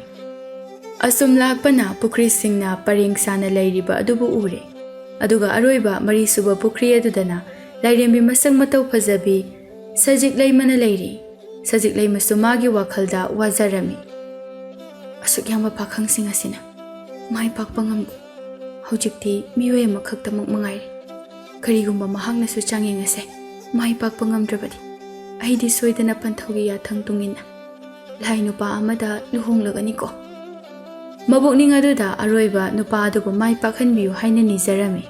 ꯑꯁꯨꯝ ꯂꯥꯛꯄꯅ ꯄꯨꯈ꯭ꯔꯤꯁꯤꯡꯅ ꯄꯔꯦꯡ ꯁꯥꯅ ꯂꯩꯔꯤꯕ ꯑꯗꯨꯕꯨ ꯎꯔꯦ꯫ ꯑꯗꯨꯒ ꯑꯔꯣꯏꯕ ꯃꯔꯤꯁꯨꯕ ꯄꯨꯈ꯭ꯔꯤ ꯑꯗꯨꯗꯅ ꯂꯥꯏꯔꯦꯝꯕꯤ ꯃꯁꯛ ꯃꯇꯧ ꯐꯖꯕꯤ ꯁꯖꯤꯛ ꯂꯩꯃꯅ ꯂꯩꯔꯤ꯫ ꯁꯖꯤꯛ ꯂꯩꯃꯁꯨ ꯃꯥꯒꯤ ꯋꯥꯈꯜꯗ ꯋꯥꯖꯔꯝꯃꯤ, "ꯑꯁꯨꯛ ꯌꯥꯝꯕ ꯄꯥꯈꯪꯁꯤꯡ ꯑꯁꯤꯅ ꯃꯥꯏ ꯄꯥꯛꯄ ꯉꯝꯗꯦ꯫ ꯍꯧꯖꯤꯛꯇꯤ ꯃꯤꯑꯣꯏ ꯑꯃꯈꯛꯇꯃꯛ ꯃꯉꯥꯏꯔꯦ꯫ ꯀꯔꯤꯒꯨꯝꯕ ꯃꯍꯥꯛꯅꯁꯨ ꯆꯥꯡꯌꯦꯡ ꯑꯁꯦ ꯃꯥꯏ ꯄꯥꯛꯄ ꯉꯝꯗ꯭ꯔꯕꯗꯤ ꯑꯩꯗꯤ ꯁꯣꯏꯗꯅ ꯄꯟꯊꯧꯒꯤ ꯌꯥꯊꯪ ꯇꯨꯡꯏꯟꯅ ꯂꯥꯏ ꯅꯨꯄꯥ ꯑꯃꯗ ꯂꯨꯍꯣꯡꯂꯒꯅꯤꯀꯣ." ꯃꯕꯣꯛꯅꯤꯡ ꯑꯗꯨꯗ ꯑꯔꯣꯏꯕ ꯅꯨꯄꯥ ꯑꯗꯨꯕꯨ ꯃꯥꯏ ꯄꯥꯛꯍꯟꯕꯤꯌꯨ ꯍꯥꯏꯅ ꯅꯤꯖꯔꯝꯃꯤ꯫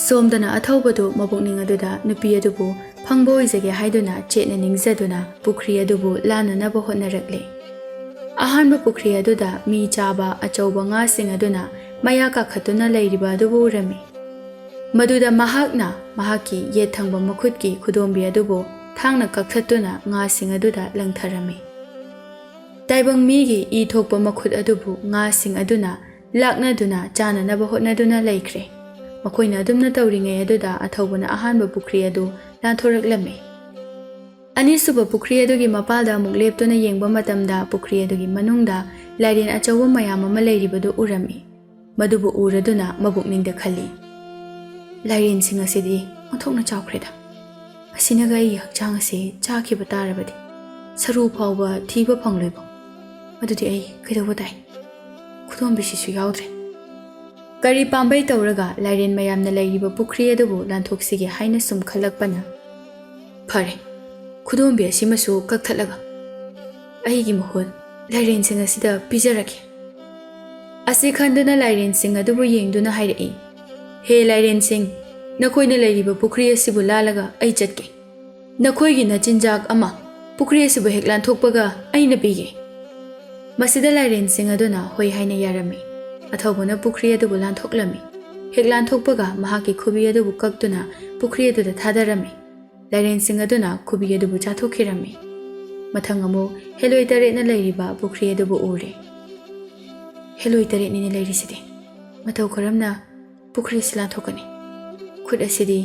ꯁꯣꯝꯗꯅ ꯑꯊꯧꯕꯗꯨ ꯃꯕꯣꯛꯅꯤꯡ ꯑꯗꯨꯗ ꯅꯨꯄꯤ ꯑꯗꯨꯕꯨ ꯐꯪꯕ ꯑꯣꯏꯖꯒꯦ ꯍꯥꯏꯗꯨꯅ ꯆꯦꯠꯅ ꯅꯤꯡꯖꯗꯨꯅ ꯄꯨꯈ꯭ꯔꯤ ꯑꯗꯨꯕꯨ ꯂꯥꯟꯅꯅꯕ ꯍꯣꯠꯅꯔꯛꯂꯦ꯫ ꯑꯍꯥꯟꯕ ꯄꯨꯈ꯭ꯔꯤ ꯑꯗꯨꯗ ꯃꯤ ꯆꯥꯕ ꯑꯆꯧꯕ ꯉꯥꯁꯤꯡ ꯑꯗꯨꯅ ꯃꯌꯥ ꯀꯥꯈꯠꯇꯨꯅ ꯂꯩꯔꯤꯕ ꯑꯗꯨꯕꯨ ꯎꯔꯝꯃꯤ꯫ ꯃꯗꯨꯗ ꯃꯍꯥꯛꯅ ꯃꯍꯥꯛꯀꯤ ꯌꯦꯠ ꯊꯪꯕ ꯃꯈꯨꯠꯀꯤ ꯈꯨꯗꯣꯝꯕꯤ ꯑꯗꯨꯕꯨ ꯊꯥꯡꯅ ꯀꯛꯊꯠꯇꯨꯅ ꯉꯥꯁꯤꯡ ꯑꯗꯨꯗ ꯂꯪꯊꯔꯝꯃꯤ꯫ ꯇꯥꯏꯕꯪ ꯃꯤꯒꯤ ꯏ ꯊꯣꯛꯄ ꯃꯈꯨꯠ ꯑꯗꯨꯕꯨ ꯉꯥꯁꯤꯡ ꯑꯗꯨꯅ ꯂꯥꯛꯅꯗꯨꯅ ꯆꯥꯅꯅꯕ ꯍꯣꯠꯅꯗꯨꯅ ꯂꯩꯈ꯭ꯔꯦ꯫ ꯃꯈꯣꯏꯅ ꯑꯗꯨꯝꯅ ꯇꯧꯔꯤꯉꯩ ꯑꯗꯨꯗ ꯑꯊꯧꯕꯅ ꯑꯍꯥꯟꯕ ꯄꯨꯈ꯭ꯔꯤ ꯑꯗꯨ ꯂꯥꯟꯊꯣꯔꯛꯂꯝꯃꯤ꯫ ꯑꯅꯤꯁꯨꯕ ꯄꯨꯈ꯭ꯔꯤ ꯑꯗꯨꯒꯤ ꯃꯄꯥꯜꯗ ꯑꯃꯨꯛ ꯂꯦꯞꯇꯨꯅ ꯌꯦꯡꯕ ꯃꯇꯝꯗ ꯄꯨꯈ꯭ꯔꯤ ꯑꯗꯨꯒꯤ ꯃꯅꯨꯡꯗ ꯂꯥꯏꯔꯦꯟ ꯑꯆꯧꯕ ꯃꯌꯥꯝ ꯑꯃ ꯂꯩꯔꯤꯕꯗꯨ ꯎꯔꯝꯃꯤ꯫ ꯃꯗꯨꯕꯨ ꯎꯔꯗꯨꯅ ꯃꯕꯨꯛꯅꯤꯡꯗ ꯈꯜꯂꯤ, "ꯂꯥꯏꯔꯦꯟꯁꯤꯡ ꯑꯁꯤꯗꯤ ꯑꯣꯟꯊꯣꯛꯅ ꯆꯥꯎꯈ꯭ꯔꯦꯗ꯫ ꯑꯁꯤꯅꯒ ꯑꯩꯒꯤ ꯍꯛꯆꯥꯡ ꯑꯁꯤ ꯆꯥꯈꯤꯕ ꯇꯥꯔꯕꯗꯤ ꯁꯔꯨ ꯐꯥꯎꯕ ꯊꯤꯕ ꯐꯪꯂꯣꯏꯕꯣ? ꯑꯗꯨꯗꯤ ꯑꯩ ꯀꯩꯗꯧꯕ ꯇꯥꯏ? ꯈꯨꯗꯣꯝꯕꯤꯁꯤꯁꯨ ꯌꯥꯎꯗ꯭ꯔꯦ꯫ ꯀꯔꯤ ꯄꯥꯝꯕꯩ ꯇꯧꯔꯒ ꯂꯥꯏꯔꯦꯟ ꯃꯌꯥꯝꯅ ꯂꯩꯔꯤꯕ ꯄꯨꯈ꯭ꯔꯤ ꯑꯗꯨꯕꯨ ꯂꯥꯟꯊꯣꯛꯁꯤꯒꯦ ꯍꯥꯏꯅ ꯁꯨꯝ ꯈꯜꯂꯛꯄꯅ, ꯐꯔꯦ, ꯈꯨꯗꯣꯝꯕꯤ ꯑꯁꯤꯃꯁꯨ ꯀꯛꯊꯠꯂꯒ ꯑꯩꯒꯤ ꯃꯍꯨꯠ ꯂꯥꯏꯔꯦꯟꯁꯤꯡ ꯑꯁꯤꯗ ꯄꯤꯖꯔꯒꯦ." ꯑꯁꯤ ꯈꯟꯗꯨꯅ ꯂꯥꯏꯔꯦꯟꯁꯤꯡ ꯑꯗꯨꯕꯨ ꯌꯦꯡꯗꯨꯅ ꯍꯥꯏꯔꯛꯏ, "ꯍꯦ ꯂꯥꯏꯔꯦꯟꯁꯤꯡ, ꯅꯈꯣꯏꯅ ꯂꯩꯔꯤꯕ ꯄꯨꯈ꯭ꯔꯤ ꯑꯁꯤꯕꯨ ꯂꯥꯜꯂꯒ ꯑꯩ ꯆꯠꯀꯦ꯫ ꯅꯈꯣꯏꯒꯤ ꯅꯆꯤꯟꯖꯥꯛ ꯑꯃ ꯄꯨꯈ꯭ꯔꯤ ꯑꯁꯤꯕꯨ ꯍꯦꯛ ꯂꯥꯟꯊꯣꯛꯄꯒ ꯑꯩꯅ ꯄꯤꯒꯦ." ꯃꯁꯤꯗ ꯂꯥꯏꯔꯦꯟꯁꯤꯡ ꯑꯗꯨꯅ ꯍꯣꯏ ꯍꯥꯏꯅ ꯌꯥꯔꯝꯃꯤ꯫ ꯑꯊꯧꯕꯅ ꯄꯨꯈ꯭ꯔꯤ ꯑꯗꯨꯕꯨ ꯂꯥꯟꯊꯣꯛꯂꯝꯃꯤ꯫ ꯍꯦꯛ ꯂꯥꯟꯊꯣꯛꯄꯒ ꯃꯍꯥꯛꯀꯤ ꯈꯨꯕꯤ ꯑꯗꯨꯕు ꯀꯛꯇꯨꯅ ꯄꯨꯈ꯭ꯔꯤ ꯑꯗꯨꯗ ꯊꯥꯗꯔꯝꯃꯤ꯫ ꯂꯥꯏꯔꯦꯟꯁꯤꯡ ꯑꯗꯨꯅ ꯈꯨꯕꯤ ꯑꯗꯨꯕꯨ ꯆꯥꯊꯣꯛꯈꯤꯔꯝꯃꯤ꯫ ꯃꯊꯪ ꯑꯃꯨꯛ ꯍꯦꯂꯣꯏ ꯇꯔꯦꯠꯅ ꯂꯩꯔꯤꯕ ꯄꯨꯈ꯭ꯔꯤ ꯑꯗꯨꯕꯨ ꯎꯔꯦ꯫ "ꯍꯦꯂꯣꯏ ꯇꯔꯦꯠꯅꯤꯅ ꯂꯩꯔꯤꯁꯤꯗꯤ, ꯃꯇꯧ ꯀꯔꯝꯅ ꯄꯨꯈ꯭ꯔꯤꯁꯤ ꯂꯥꯟꯊꯣꯛꯀꯅꯤ? ꯈꯨꯠ ꯑꯁꯤꯗꯤ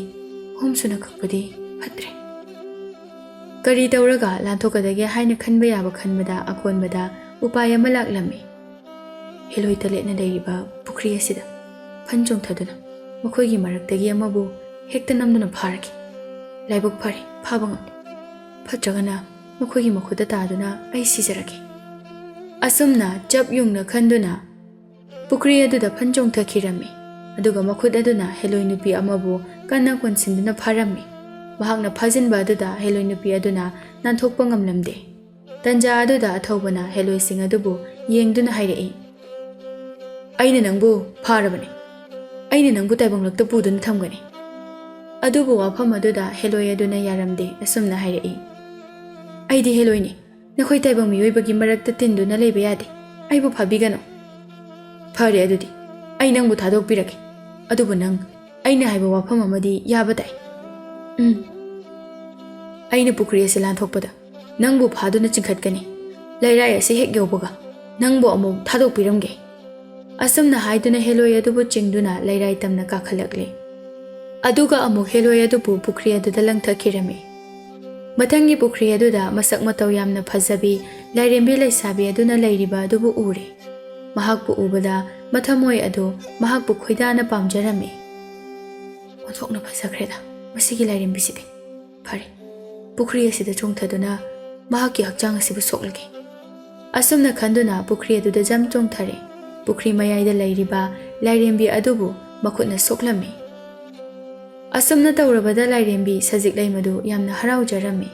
ꯑꯍꯨꯝ ꯁꯨꯅ ꯀꯛꯄꯗꯤ ꯐꯠꯇ꯭ꯔꯦ." ꯀꯔꯤ ꯇꯧꯔꯒ ꯂꯥꯟꯊꯣꯛꯀꯗꯒꯦ ꯍꯥꯏꯅ ꯈꯟꯕ ꯌꯥꯕ ꯈꯟꯕꯗ ꯑꯀꯣꯟꯕꯗ ꯎꯄꯥꯏ ꯑꯃ ꯂꯥꯛꯂꯝꯃꯤ꯫ ꯍꯦꯂꯣꯏ ꯇꯂꯦꯠꯅ ꯂꯩꯔꯤꯕ ꯄꯨꯈ꯭ꯔꯤ ꯑꯁꯤꯗ ꯐꯟ ꯆꯣꯡꯊꯗꯨꯅ ꯃꯈꯣꯏꯒꯤ ꯃꯔꯛꯇꯒꯤ ꯑꯃꯕꯨ ꯍꯦꯛꯇ ꯅꯝꯗꯨꯅ ꯐꯥꯔꯒꯦ꯫ ꯂꯥꯏꯕꯛ ꯐꯔꯦ ꯐꯥꯕ ꯉꯝꯗꯦ, ꯐꯠꯇ꯭ꯔꯒꯅ ꯃꯈꯣꯏꯒꯤ ꯃꯈꯨꯠꯇ ꯇꯥꯗꯨꯅ ꯑꯩ ꯁꯤꯖꯔꯒꯦ꯫ ꯑꯁꯨꯝꯅ ꯆꯞ ꯌꯨꯡꯅ ꯈꯟꯗꯨꯅ ꯄꯨꯈ꯭ꯔꯤ ꯑꯗꯨꯗ ꯐꯟ ꯆꯣꯡꯊꯈꯤꯔꯝꯃꯤ꯫ ꯑꯗꯨꯒ ꯃꯈꯨꯠ ꯑꯗꯨꯅ ꯍꯦꯂꯣꯏ ꯅꯨꯄꯤ ꯑꯃꯕꯨ ꯀꯟꯅ ꯀꯣꯟꯁꯤꯟꯗꯨꯅ ꯐꯥꯔꯝꯃꯤ꯫ ꯃꯍꯥꯛꯅ ꯐꯥꯖꯤꯟꯕ ꯑꯗꯨꯗ ꯍꯦꯂꯣꯏ ꯅꯨꯄꯤ ꯑꯗꯨꯅ ꯅꯥꯟꯊꯣꯛꯄ ꯉꯝꯂꯝꯗꯦ꯫ ꯇꯟꯖꯥ ꯑꯗꯨꯗ ꯑꯊꯧꯕꯅ ꯍꯦꯂꯣꯏꯁꯤꯡ ꯑꯗꯨꯕꯨ ꯌꯦꯡꯗꯨꯅ ꯍꯥꯏꯔꯛꯏ, ꯑꯩꯅ ꯅꯪꯕꯨ ꯐꯥꯔꯕꯅꯤ, ꯑꯩꯅ ꯅꯪꯕꯨ ꯇꯥꯏꯕꯪꯂꯛꯇ ꯄꯨꯗꯨꯅ ꯊꯝꯒꯅꯤ꯫ ꯑꯗꯨꯕꯨ ꯋꯥꯐꯝ ꯑꯗꯨꯗ ꯍꯦꯂꯣꯏ ꯑꯗꯨꯅ ꯌꯥꯔꯝꯗꯦ꯫ ꯑꯁꯨꯝꯅ ꯍꯥꯏꯔꯛꯏ, ꯑꯩꯗꯤ ꯍꯦꯂꯣꯏꯅꯤ, ꯅꯈꯣꯏ ꯇꯥꯏꯕꯪ ꯃꯤꯑꯣꯏꯕꯒꯤ ꯃꯔꯛꯇ ꯇꯤꯟꯗꯨꯅ ꯂꯩꯕ ꯌꯥꯗꯦ, ꯑꯩꯕꯨ ꯐꯥꯕꯤꯒꯅꯨ꯫ ꯐꯔꯦ ꯑꯗꯨꯗꯤ ꯑꯩ ꯅꯪꯕꯨ ꯊꯥꯗꯣꯛꯄꯤꯔꯒꯦ, ꯑꯗꯨꯕꯨ ꯅꯪ ꯑꯩꯅ ꯍꯥꯏꯕ ꯋꯥꯐꯝ ꯑꯃꯗꯤ ꯌꯥꯕ ꯇꯥꯏ꯫ ꯑꯩꯅ ꯄꯨꯈ꯭ꯔꯤ ꯑꯁꯤ ꯂꯥꯟꯊꯣꯛꯄꯗ ꯅꯪꯕꯨ ꯐꯥꯗꯨꯅ ꯆꯤꯡꯈꯠꯀꯅꯤ, ꯂꯩꯔꯥꯏ ꯑꯁꯤ ꯍꯦꯛ ꯌꯧꯕꯒ ꯅꯪꯕꯨ ꯑꯃꯨꯛ ꯊꯥꯗꯣꯛꯄꯤꯔꯝꯒꯦ꯫ ꯑꯁꯨꯝꯅ ꯍꯥꯏꯗꯨꯅ ꯍꯦꯂꯣꯏ ꯑꯗꯨꯕꯨ ꯆꯤꯡꯗꯨꯅ ꯂꯩꯔꯥꯏ ꯇꯝꯅ ꯀꯥꯈꯠꯂꯛꯂꯦ꯫ ꯑꯗꯨꯒ ꯑꯃꯨꯛ ꯍꯦꯂꯣꯏ ꯑꯗꯨꯕꯨ ꯄꯨꯈ꯭ꯔꯤ ꯑꯗꯨꯗ ꯂꯪꯊꯈꯤꯔꯝꯃꯤ꯫ ꯃꯊꯪꯒꯤ ꯄꯨꯈ꯭ꯔꯤ ꯑꯗꯨꯗ ꯃꯁꯛ ꯃꯇꯧ ꯌꯥꯝꯅ ꯐꯖꯕꯤ ꯂꯥꯏꯔꯦꯝꯕꯤ ꯂꯩꯁꯥꯕꯤ ꯑꯗꯨꯅ ꯂꯩꯔꯤꯕ ꯑꯗꯨꯕꯨ ꯎꯔꯦ꯫ ꯃꯍꯥꯛꯄꯨ ꯎꯕꯗ ꯃꯊꯃꯣꯏ ꯑꯗꯨ ꯃꯍꯥꯛꯄꯨ ꯈꯣꯏꯗꯥꯅ ꯄꯥꯝꯖꯔꯝꯃꯤ꯫ ꯑꯣꯟꯊꯣꯛꯅ ꯐꯖꯈ꯭ꯔꯦꯗ ꯃꯁꯤꯒꯤ ꯂꯥꯏꯔꯦꯝꯕꯤꯁꯤꯗꯤ, ꯐꯔꯦ ꯄꯨꯈ꯭ꯔꯤ ꯑꯁꯤꯗ ꯆꯣꯡꯊꯗꯨꯅ ꯃꯍꯥꯛꯀꯤ ꯍꯛꯆꯥꯡ ꯑꯁꯤꯕꯨ ꯁꯣꯛꯂꯒꯦ꯫ ꯑꯁꯨꯝꯅ ꯈꯟꯗꯨꯅ ꯄꯨꯈ꯭ꯔꯤ ꯑꯗꯨꯗ ꯖꯝ ꯆꯣꯡꯊꯔꯦ꯫ ꯄꯨꯈ꯭ꯔꯤ ꯃꯌꯥꯏꯗ ꯂꯩꯔꯤꯕ ꯂꯥꯏꯔꯦꯝꯕꯤ ꯑꯗꯨꯕꯨ ꯃꯈꯨꯠꯅ ꯁꯣꯛꯂꯝꯃꯤ꯫ ꯑꯁꯨꯝꯅ ꯇꯧꯔꯕꯗ ꯂꯥꯏꯔꯦꯝꯕꯤ ꯁꯖꯤꯛꯂꯩ ꯃꯗꯨ ꯌꯥꯝꯅ ꯍꯔꯥꯎꯖꯔꯝꯃꯤ꯫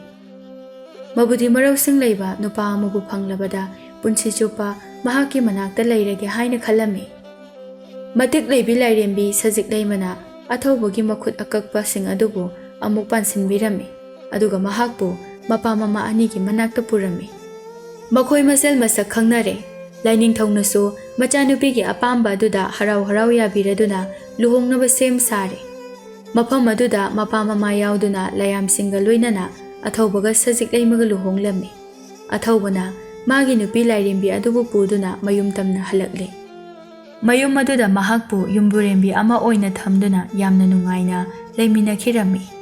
ꯃꯕꯨꯗꯤ ꯃꯔꯧꯁꯤꯡ ꯂꯩꯕ ꯅꯨꯄꯥ ꯑꯃꯕꯨ ꯐꯪꯂꯕꯗ ꯄꯨꯟꯁꯤ ꯆꯨꯞꯄ ꯃꯍꯥꯛꯀꯤ ꯃꯅꯥꯛꯇ ꯂꯩꯔꯒꯦ ꯍꯥꯏꯅ ꯈꯜꯂꯝꯃꯤ꯫ ꯃꯇꯤꯛ ꯂꯩꯕꯤ ꯂꯥꯏꯔꯦꯝꯕꯤ ꯁꯖꯤꯛꯂꯩꯃꯅ ꯑꯊꯧꯕꯒꯤ ꯃꯈꯨꯠ ꯑꯀꯛꯄꯁꯤꯡ ꯑꯗꯨꯕꯨ ꯑꯃꯨꯛ ꯄꯥꯟꯁꯤꯟꯕꯤꯔꯝꯃꯤ꯫ ꯑꯗꯨꯒ ꯃꯍꯥꯛꯄꯨ ꯃꯄꯥ ꯃꯃꯥ ꯑꯅꯤꯒꯤ ꯃꯅꯥꯛꯇ ꯄꯨꯔꯝꯃꯤ꯫ ꯃꯈꯣꯏ ꯃꯁꯦꯜ ꯃꯁꯛ ꯈꯪꯅꯔꯦ꯫ ꯂꯥꯏꯅꯤꯡꯊꯧꯅꯁꯨ ꯃꯆꯥꯅꯨꯄꯤꯒꯤ ꯑꯄꯥꯝꯕ ꯑꯗꯨꯗ ꯍꯔꯥꯎ ꯍꯔꯥꯎ ꯌꯥꯕꯤꯔꯗꯨꯅ ꯂꯨꯍꯣꯡꯅꯕ ꯁꯦꯝ ꯁꯥꯔꯦ꯫ ꯃꯐꯝ ꯑꯗꯨꯗ ꯃꯄꯥ ꯃꯃꯥ ꯌꯥꯎꯗꯨꯅ ꯂꯥꯌꯥꯝꯁꯤꯡꯒ ꯂꯣꯏꯅꯅ ꯑꯊꯧꯕꯒ ꯁꯖꯤꯛꯂꯩꯃꯒ ꯂꯨꯍꯣꯡꯂꯝꯃꯤ꯫ ꯑꯊꯧꯕꯅ ꯃꯥꯒꯤ ꯅꯨꯄꯤ ꯂꯥꯏꯔꯦꯝꯕꯤ ꯑꯗꯨꯕꯨ ꯄꯨꯗꯨꯅ ꯃꯌꯨꯝ ꯇꯝꯅ ꯍꯜꯂꯛꯂꯦ꯫ ꯃꯌꯨꯝ ꯑꯗꯨꯗ ꯃꯍꯥꯛꯄꯨ ꯌꯨꯝꯕꯨꯔꯦꯝꯕꯤ ꯑꯃ ꯑꯣꯏꯅ ꯊꯝꯗꯨꯅ ꯌꯥꯝꯅ ꯅꯨꯡꯉꯥꯏꯅ ꯂꯩꯃꯤꯟꯅꯈꯤꯔꯝꯃꯤ꯫